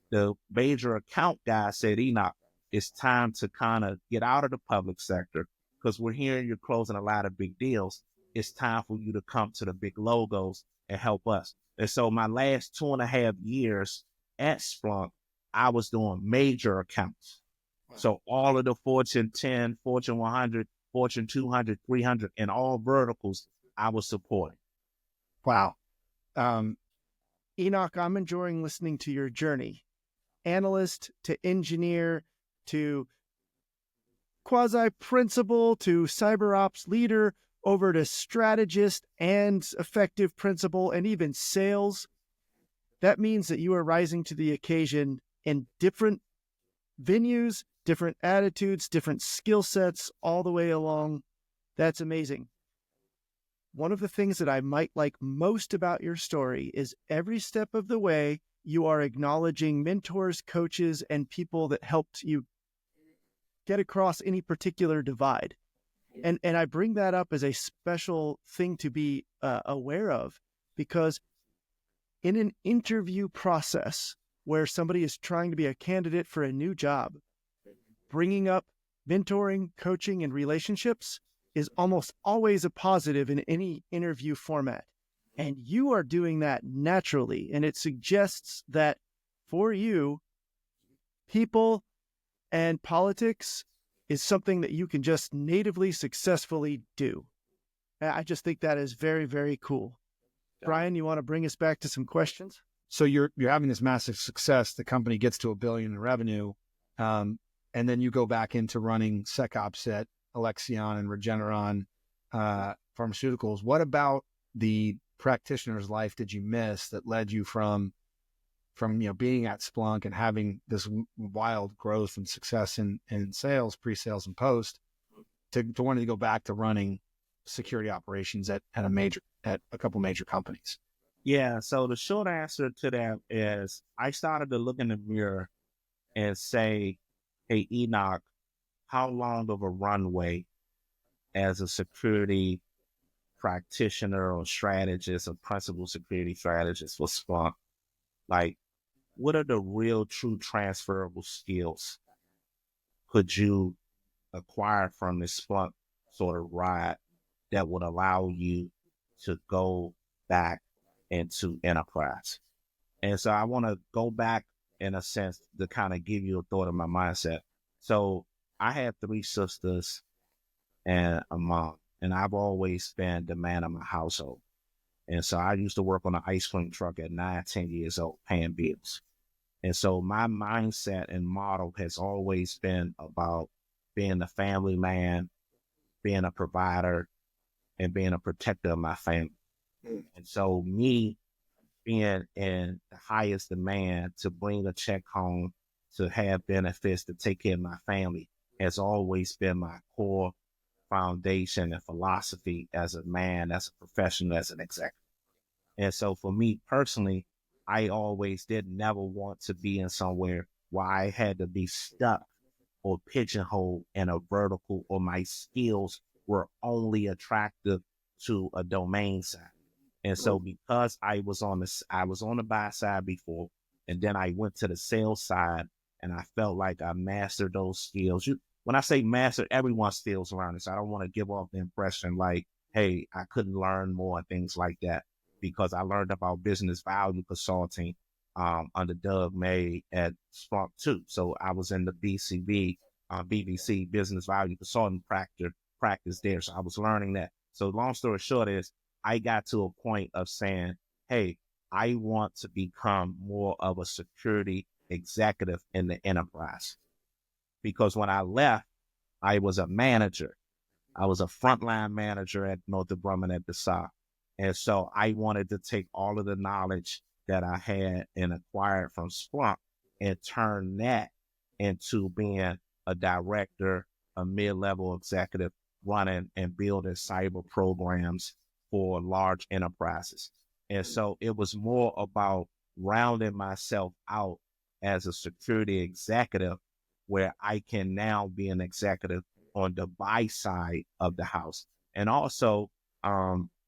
the major account guy said, Enoch, it's time to kind of get out of the public sector because we're hearing you're closing a lot of big deals. It's time for you to come to the big logos and help us. And so my last 2.5 years at Splunk, I was doing major accounts. Wow. So all of the Fortune 10, Fortune 100, Fortune 200, 300, and all verticals I was supporting. Wow. Enoch, I'm enjoying listening to your journey. Analyst to engineer to quasi-principal to cyber ops leader over to strategist and effective principal and even sales. That means that you are rising to the occasion in different venues, different attitudes, different skill sets all the way along. That's amazing. One of the things that I might like most about your story is every step of the way, you are acknowledging mentors, coaches, and people that helped you get across any particular divide. And I bring that up as a special thing to be aware of, because in an interview process where somebody is trying to be a candidate for a new job, bringing up mentoring, coaching, and relationships is almost always a positive in any interview format. And you are doing that naturally. And it suggests that for you, people and politics is something that you can just natively successfully do. I just think that is very, very cool. Brian, you want to bring us back to some questions? So you're having this massive success. The company gets to $1 billion in revenue, and then you go back into running SecOps at Alexion and Regeneron Pharmaceuticals. What about the practitioner's life did you miss that led you from being at Splunk and having this wild growth and success in sales, pre-sales, and post to wanting to go back to running security operations at a couple major companies? Yeah, so the short answer to that is I started to look in the mirror and say, hey, Enoch, how long of a runway as a security practitioner or strategist or principal security strategist for Splunk? Like, what are the real, true transferable skills could you acquire from this Splunk sort of ride that would allow you to go back into enterprise? And so I want to go back in a sense to kind of give you a thought of my mindset. So I had 3 sisters and a mom, and I've always been the man of my household. And so I used to work on an ice cream truck at 9, 10 years old, paying bills. And so my mindset and model has always been about being a family man, being a provider, and being a protector of my family. And so me being in the highest demand to bring a check home, to have benefits, to take care of my family has always been my core foundation and philosophy as a man, as a professional, as an executive. And so for me personally, I always did never want to be in somewhere where I had to be stuck or pigeonholed in a vertical, or my skills were only attractive to a domain side. And so because I was on the buy side before, and then I went to the sales side, and I felt like I mastered those skills. When I say master, everyone steals around this. I don't want to give off the impression like, hey, I couldn't learn more, things like that, because I learned about business value consulting under Doug May at Splunk too. So I was in the BBC business value consulting practice there. So I was learning that. So long story short is I got to a point of saying, hey, I want to become more of a security executive in the enterprise. Because when I left, I was a manager. I was a frontline manager at Northrop Grumman at the SOC. And so I wanted to take all of the knowledge that I had and acquired from Splunk and turn that into being a director, a mid-level executive, running and building cyber programs for large enterprises. And so it was more about rounding myself out as a security executive, where I can now be an executive on the buy side of the house. And also,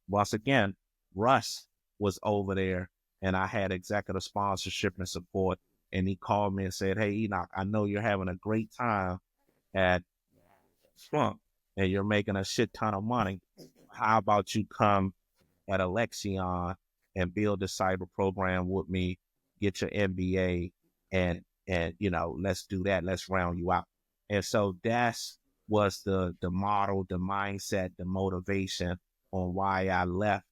once again, Russ was over there, and I had executive sponsorship and support. And he called me and said, hey, Enoch, I know you're having a great time at Splunk and you're making a shit ton of money. How about you come at Alexion and build a cyber program with me, get your MBA, and let's do that. Let's round you out. And so that's was the model, the mindset, the motivation on why I left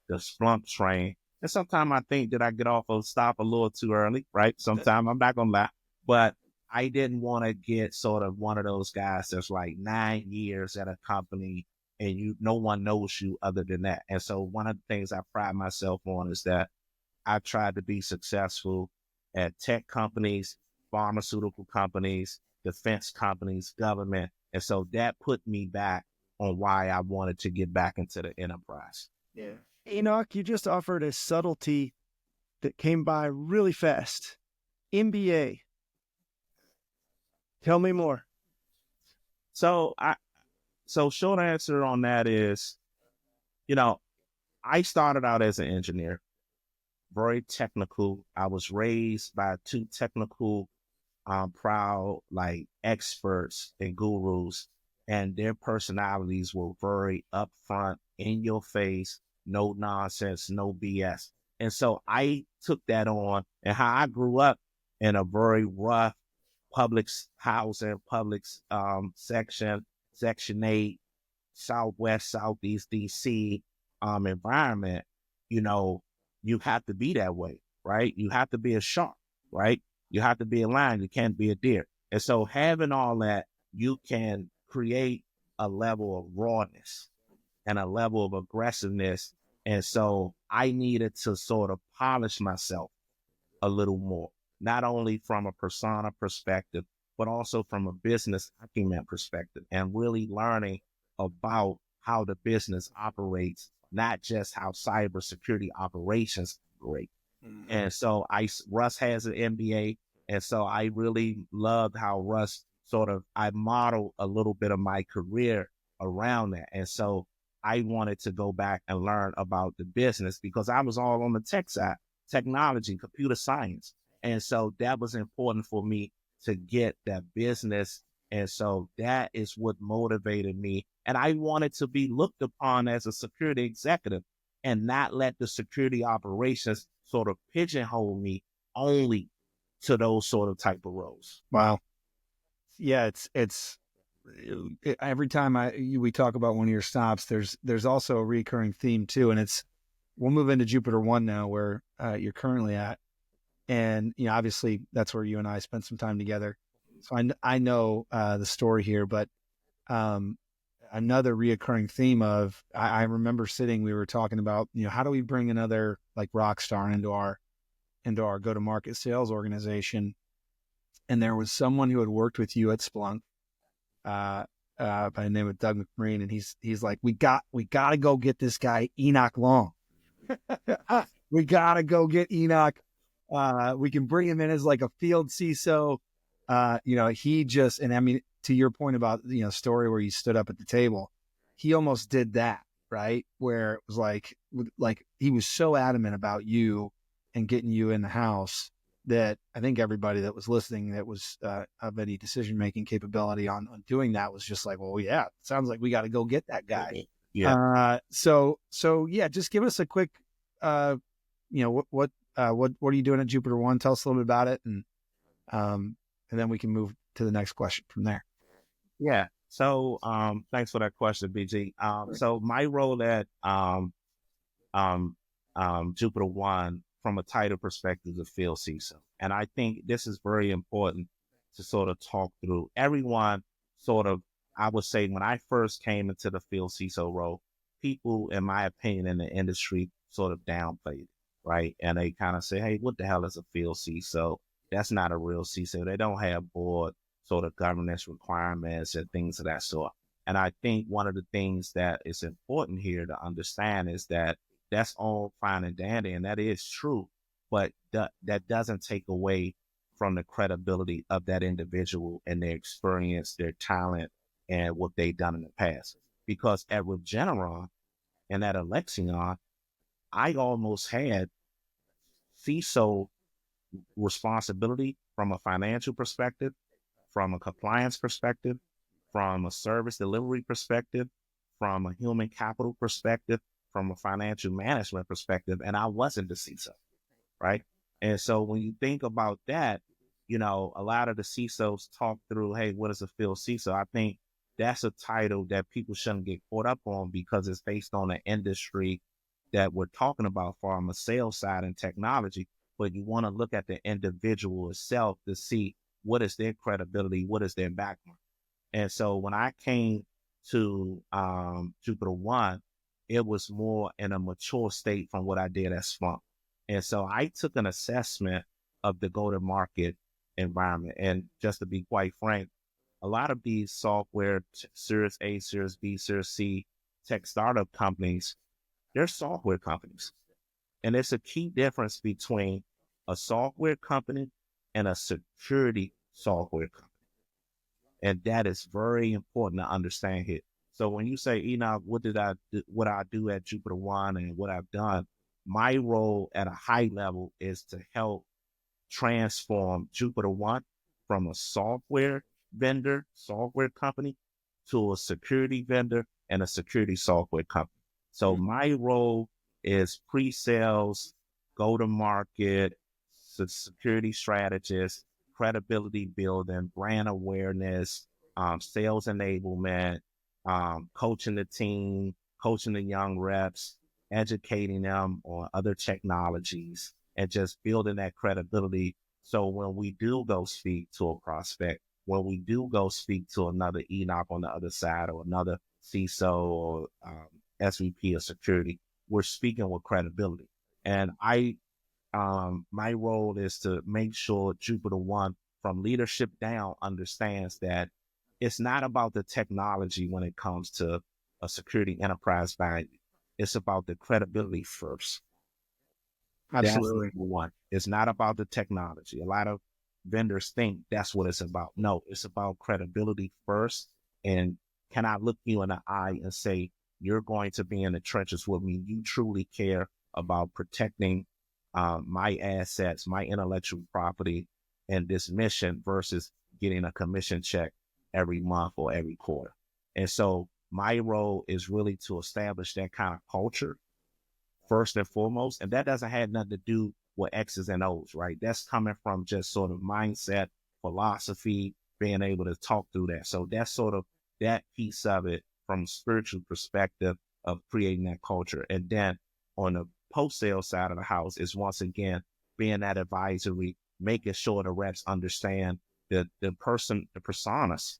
the Splunk train. And sometimes I think that I get off of stop a little too early, right? Sometimes I'm not gonna lie, but I didn't want to get sort of one of those guys that's like 9 years at a company and no one knows you other than that. And so one of the things I pride myself on is that I tried to be successful at tech companies, pharmaceutical companies, defense companies, government. And so that put me back on why I wanted to get back into the enterprise. Yeah. Enoch, you just offered a subtlety that came by really fast. MBA. Tell me more. So short answer on that is, I started out as an engineer, very technical. I was raised by 2 technical, proud, like experts and gurus, and their personalities were very upfront, in your face, no nonsense, no BS. And so I took that on, and how I grew up in a very rough public housing, Section 8, Southwest, Southeast DC environment, you have to be that way, right? You have to be a shark, right? You have to be a lion. You can't be a deer. And so having all that, you can create a level of rawness and a level of aggressiveness. And so I needed to sort of polish myself a little more, not only from a persona perspective, but also from a business acumen perspective, and really learning about how the business operates, not just how cybersecurity operations operate. Mm-hmm. And so Russ has an MBA. And so I really loved how Russ I modeled a little bit of my career around that. And so I wanted to go back and learn about the business because I was all on the tech side, technology, computer science. And so that was important for me to get that business. And so that is what motivated me. And I wanted to be looked upon as a security executive and not let the security operations sort of pigeonhole me only to those sort of type of roles. Wow. Yeah, it's every time we talk about one of your stops, there's also a recurring theme too, and we'll move into Jupiter One now, where you're currently at, and obviously that's where you and I spent some time together, so I know the story here, but another reoccurring theme of I remember we were talking about how do we bring another like rock star into our go-to-market sales organization. And there was someone who had worked with you at Splunk, by the name of Doug McMarine, and he's like, we got to go get this guy Enoch Long. We got to go get Enoch. We can bring him in as like a field CISO. He just, and I mean, to your point about story where you stood up at the table, he almost did that, right? Where it was like he was so adamant about you and getting you in the house that I think everybody that was listening that was of any decision-making capability on doing that was just like, well, yeah, sounds like we got to go get that guy. Yeah. So yeah, just give us a quick, what are you doing at Jupiter One? Tell us a little bit about it, and then we can move to the next question from there. Yeah. So thanks for that question, BG. So my role at Jupiter One, from a title perspective, the Field CISO. And I think this is very important to sort of talk through. Everyone I would say when I first came into the Field CISO role, people, in my opinion, in the industry sort of downplayed it, right? And they kind of say, hey, what the hell is a Field CISO? That's not a real CISO. They don't have board sort of governance requirements and things of that sort. And I think one of the things that is important here to understand is that that's all fine and dandy, and that is true, but that doesn't take away from the credibility of that individual and their experience, their talent, and what they've done in the past. Because at Regeneron and at Alexion, I almost had CISO responsibility from a financial perspective, from a compliance perspective, from a service delivery perspective, from a human capital perspective, from a financial management perspective, and I wasn't the CISO, right? And so when you think about that, a lot of the CISOs talk through, hey, what is a field CISO? I think that's a title that people shouldn't get caught up on because it's based on the industry that we're talking about from a sales side and technology, but you want to look at the individual itself to see what is their credibility, what is their background. And so when I came to Jupiter One, it was more in a mature state from what I did at Splunk. And so I took an assessment of the go-to-market environment. And just to be quite frank, a lot of these software, Series A, Series B, Series C, tech startup companies, they're software companies. And there's a key difference between a software company and a security software company. And that is very important to understand here. So when you say, Enoch, what I do at Jupiter One and what I've done, my role at a high level is to help transform Jupiter One from a software company, to a security vendor and a security software company. So my role is pre-sales, go-to-market, security strategist, credibility building, brand awareness, sales enablement, coaching the team, coaching the young reps, educating them on other technologies, and just building that credibility. So when we do go speak to a prospect, when we do go speak to another Enoch on the other side, or another CISO, or SVP of security, we're speaking with credibility. And my role is to make sure Jupiter One, from leadership down, understands that it's not about the technology when it comes to a security enterprise value. It's about the credibility first. Absolutely. That's number one. It's not about the technology. A lot of vendors think that's what it's about. No, it's about credibility first. And can I look you in the eye and say, you're going to be in the trenches with me? You truly care about protecting my assets, my intellectual property, and this mission versus getting a commission check every month or every quarter. And so my role is really to establish that kind of culture first and foremost. And that doesn't have nothing to do with X's and O's, right? That's coming from just sort of mindset, philosophy, being able to talk through that. So that's sort of that piece of it from a spiritual perspective of creating that culture. And then on the post-sale side of the house is, once again, being that advisory, making sure the reps understand the personas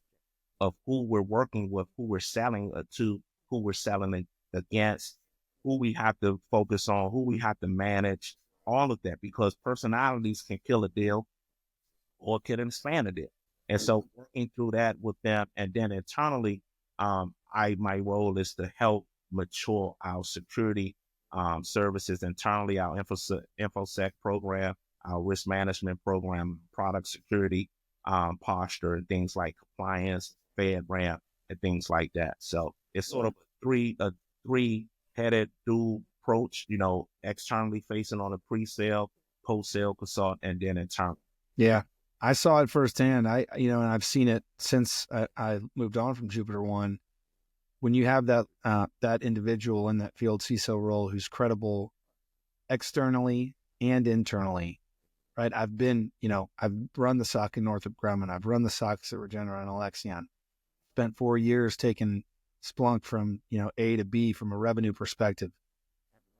of who we're working with, who we're selling to, who we're selling against, who we have to focus on, who we have to manage, all of that, because personalities can kill a deal or can expand a deal. And so working through that with them, and then internally, my role is to help mature our security services internally, our InfoSec program, our risk management program, product security posture, and things like compliance, FedRAMP, and things like that. So it's sort of a three-headed dual approach, externally facing on a pre-sale, post-sale consult, and then internal. Yeah, I saw it firsthand. And I've seen it since I moved on from Jupiter One. When you have that individual in that field CISO role who's credible externally and internally, right? I've run the SOC in Northrop Grumman. I've run the SOCs at Regeneron and Alexion. Spent 4 years taking Splunk from, A to B from a revenue perspective.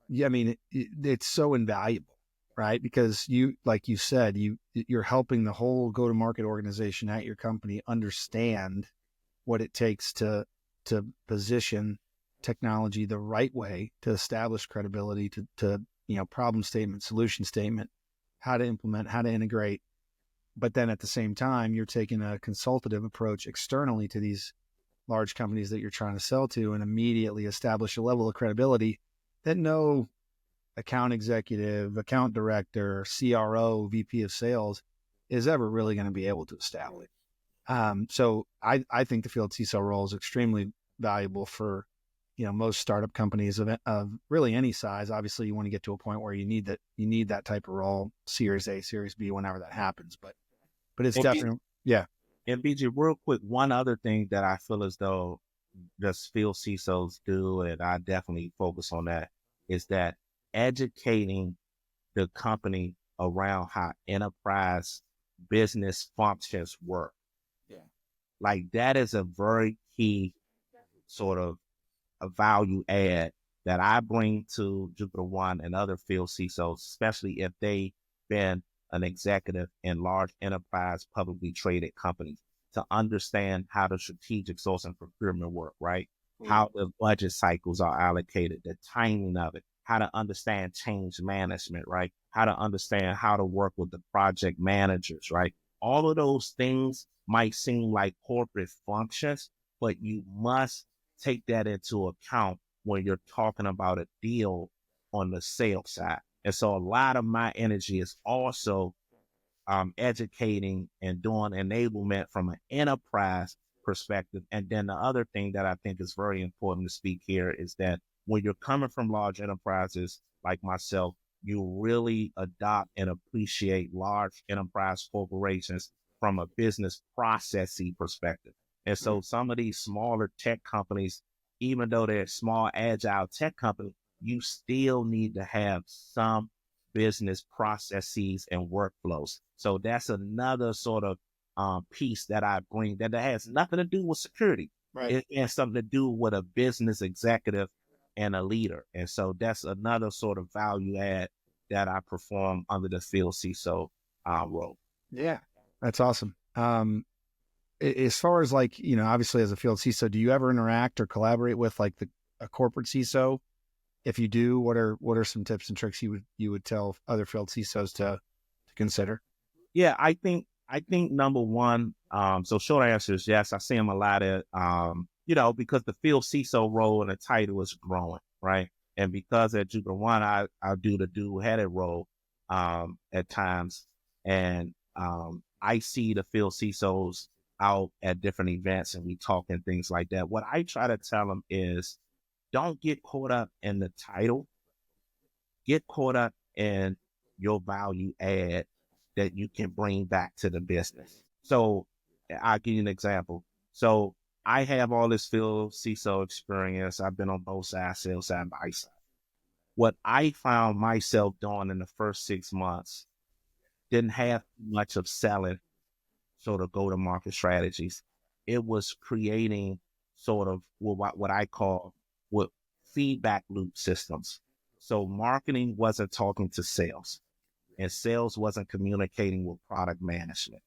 Yeah, I mean, it's so invaluable, right? Because like you said, you're helping the whole go-to-market organization at your company understand what it takes to position technology the right way, to establish credibility, to problem statement, solution statement, how to implement, how to integrate. But then at the same time, you're taking a consultative approach externally to these large companies that you're trying to sell to, and immediately establish a level of credibility that no account executive, account director, CRO, VP of sales is ever really going to be able to establish. So I think the field CISO role is extremely valuable for, most startup companies of really any size. Obviously, you want to get to a point where you need that type of role, Series A, Series B, whenever that happens. But it's definitely, yeah. And BJ, real quick, one other thing that I feel as though the field CISOs do, and I definitely focus on that, is that educating the company around how enterprise business functions work. Yeah. Like that is a very key sort of a value add that I bring to Jupiter One and other field CISOs, especially if they've been an executive in large enterprise publicly traded companies, to understand how the strategic sourcing procurement work, right? Mm-hmm. How the budget cycles are allocated, the timing of it, how to understand change management, right? How to understand how to work with the project managers, right? All of those things might seem like corporate functions, but you must take that into account when you're talking about a deal on the sales side. And so a lot of my energy is also educating and doing enablement from an enterprise perspective. And then the other thing that I think is very important to speak here is that when you're coming from large enterprises like myself, you really adopt and appreciate large enterprise corporations from a business processy perspective. And so some of these smaller tech companies, even though they're small, agile tech companies, you still need to have some business processes and workflows. So that's another sort of piece that I bring that has nothing to do with security. Right. It has something to do with a business executive and a leader. And so that's another sort of value add that I perform under the Field CISO role. Yeah, that's awesome. As far as like, obviously as a Field CISO, do you ever interact or collaborate with like a corporate CISO? If you do, what are some tips and tricks you would tell other Field CISOs to consider? Yeah, I think number one, so short answer is yes. I see them a lot of, because the Field CISO role and the title is growing, right? And because at Jupiter One, I do the dual-headed role at times, and I see the Field CISOs out at different events, and we talk and things like that. What I try to tell them is, don't get caught up in the title. Get caught up in your value add that you can bring back to the business. So I'll give you an example. So I have all this Field CISO experience. I've been on both sides, sales side, buy side. What I found myself doing in the first 6 months didn't have much of selling sort of go-to-market strategies. It was creating sort of what I call what feedback loop systems. So marketing wasn't talking to sales, and sales wasn't communicating with product management,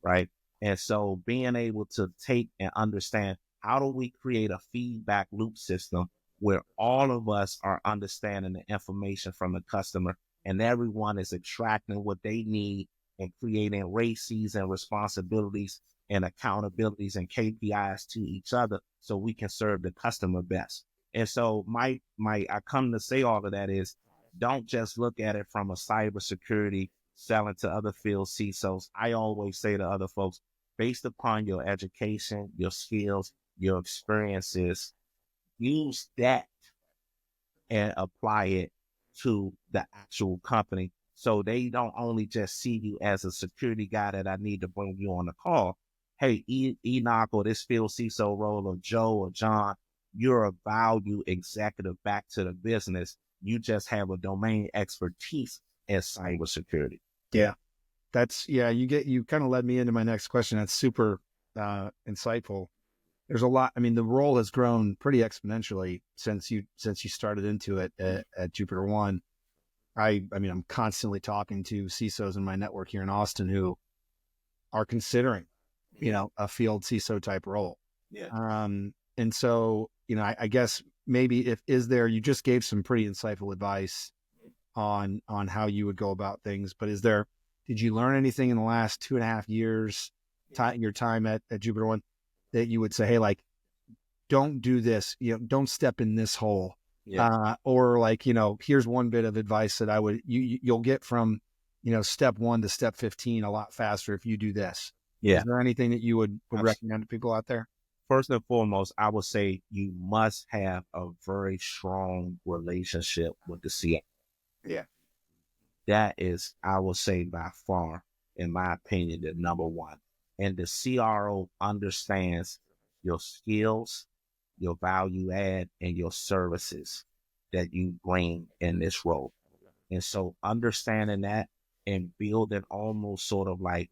right? And so being able to take and understand, how do we create a feedback loop system where all of us are understanding the information from the customer and everyone is extracting what they need and creating races and responsibilities and accountabilities and KPIs to each other so we can serve the customer best. And so I come to say all of that is, don't just look at it from a cybersecurity selling to other Field CISOs. I always say to other folks, based upon your education, your skills, your experiences, use that and apply it to the actual company. So they don't only just see you as a security guy that I need to bring you on the call. Hey, Enoch, or this Field CISO role, or Joe or John, you're a value executive back to the business. You just have a domain expertise in cybersecurity. Yeah, you kind of led me into my next question. That's super insightful. There's a lot. I mean, the role has grown pretty exponentially since you started into it at Jupiter One. I mean, I'm constantly talking to CISOs in my network here in Austin who are considering, a Field CISO type role. Yeah. And so, I guess maybe you just gave some pretty insightful advice on how you would go about things, but did you learn anything in the last 2.5 years, your time at Jupiter One, that you would say, hey, like, don't do this, don't step in this hole. Yeah. Or like, here's one bit of advice that you'll get from, step 1 to step 15 a lot faster if you do this. Yeah. Is there anything that you would recommend to people out there? First and foremost, I would say you must have a very strong relationship with the CIO. Yeah. That is, I would say, by far, in my opinion, the number one. And the CRO understands your skills, your value add, and your services that you bring in this role. And so understanding that and building almost sort of like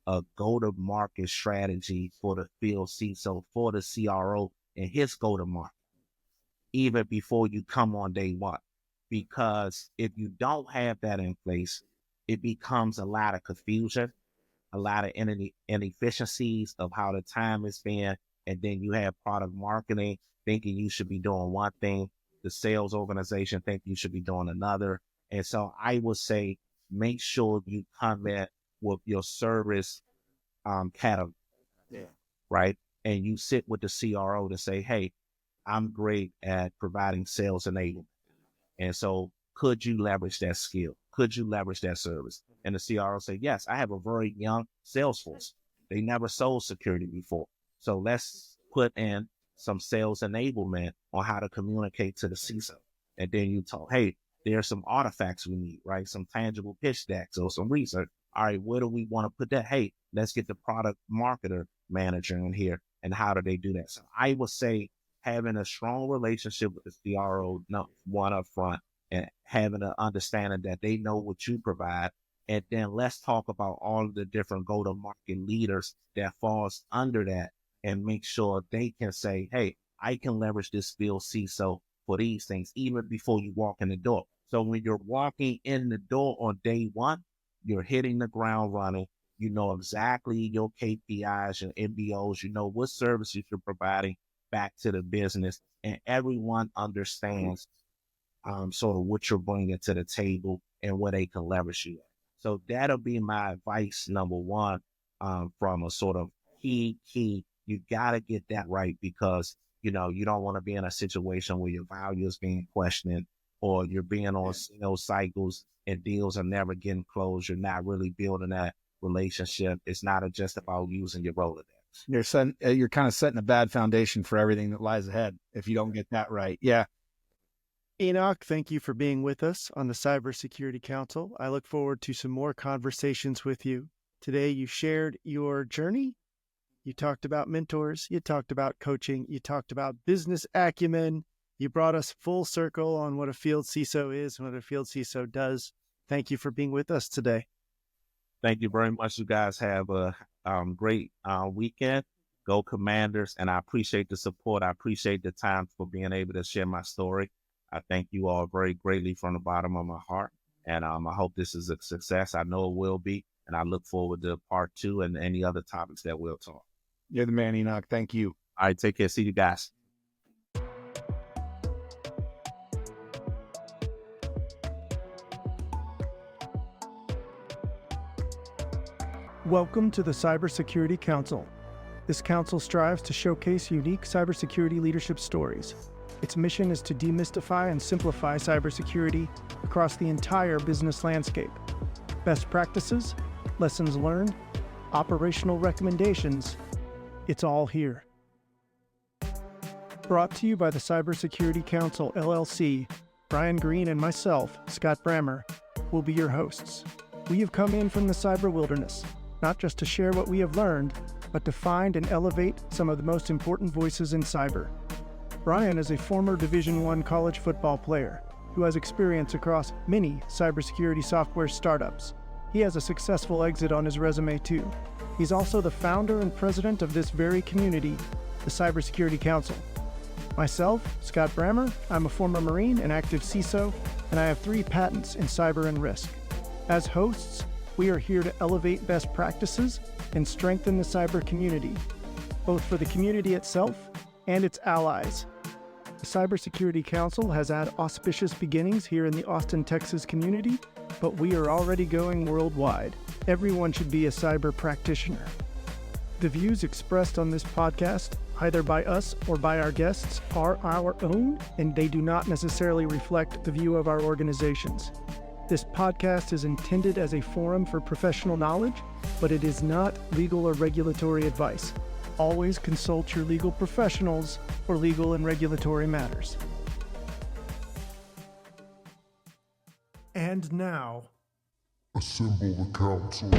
a go-to-market strategy for the Field CISO, for the CRO and his go-to-market, even before you come on day one. Because if you don't have that in place, it becomes a lot of confusion, a lot of inefficiencies of how the time is spent. And then you have product marketing thinking you should be doing one thing, the sales organization think you should be doing another. And so I would say, make sure you come in with your service category, right? And you sit with the CRO to say, hey, I'm great at providing sales enablement. And so could you leverage that skill? Could you leverage that service? And the CRO say, yes, I have a very young sales force. They never sold security before. So let's put in some sales enablement on how to communicate to the CISO. And then you talk, hey, there's some artifacts we need, right? Some tangible pitch decks or some research. All right, where do we want to put that? Hey, let's get the product marketer manager in here. And how do they do that? So I would say having a strong relationship with the CRO, one up front, and having an understanding that they know what you provide. And then let's talk about all of the different go-to-market leaders that falls under that and make sure they can say, hey, I can leverage this Field CISO for these things, even before you walk in the door. So when you're walking in the door on day one, you're hitting the ground running. You know exactly your KPIs and MBOs. You know what services you're providing back to the business, and everyone understands sort of what you're bringing to the table and where they can leverage you. So that'll be my advice, number one, from a sort of key. You got to get that right, because, you know, you don't want to be in a situation where your value is being questioned, or you're being on cycles and deals are never getting closed. You're not really building that relationship. It's not just about using your Rolodex. You're kind of setting a bad foundation for everything that lies ahead if you don't get that right. Yeah. Enoch, thank you for being with us on the Cybersecurity Council. I look forward to some more conversations with you. Today, you shared your journey. You talked about mentors. You talked about coaching. You talked about business acumen. You brought us full circle on what a Field CISO is and what a Field CISO does. Thank you for being with us today. Thank you very much. You guys have a great weekend. Go Commanders. And I appreciate the support. I appreciate the time for being able to share my story. I thank you all very greatly from the bottom of my heart. And I hope this is a success. I know it will be. And I look forward to part 2 and any other topics that we'll talk. You're the man, Enoch. Thank you. All right, take care. See you guys. Welcome to the Cybersecurity Council. This council strives to showcase unique cybersecurity leadership stories. Its mission is to demystify and simplify cybersecurity across the entire business landscape. Best practices, lessons learned, operational recommendations, it's all here. Brought to you by the Cybersecurity Council, LLC, Brian Green and myself, Scott Brammer, will be your hosts. We have come in from the cyber wilderness, not just to share what we have learned, but to find and elevate some of the most important voices in cyber. Brian is a former Division I college football player who has experience across many cybersecurity software startups. He has a successful exit on his resume too. He's also the founder and president of this very community, the Cybersecurity Council. Myself, Scott Brammer, I'm a former Marine and active CISO, and I have 3 patents in cyber and risk. As hosts, we are here to elevate best practices and strengthen the cyber community, both for the community itself and its allies. The Cybersecurity Council has had auspicious beginnings here in the Austin, Texas community, but we are already going worldwide. Everyone should be a cyber practitioner. The views expressed on this podcast, either by us or by our guests, are our own, and they do not necessarily reflect the view of our organizations. This podcast is intended as a forum for professional knowledge, but it is not legal or regulatory advice. Always consult your legal professionals for legal and regulatory matters. And now, Assemble the council.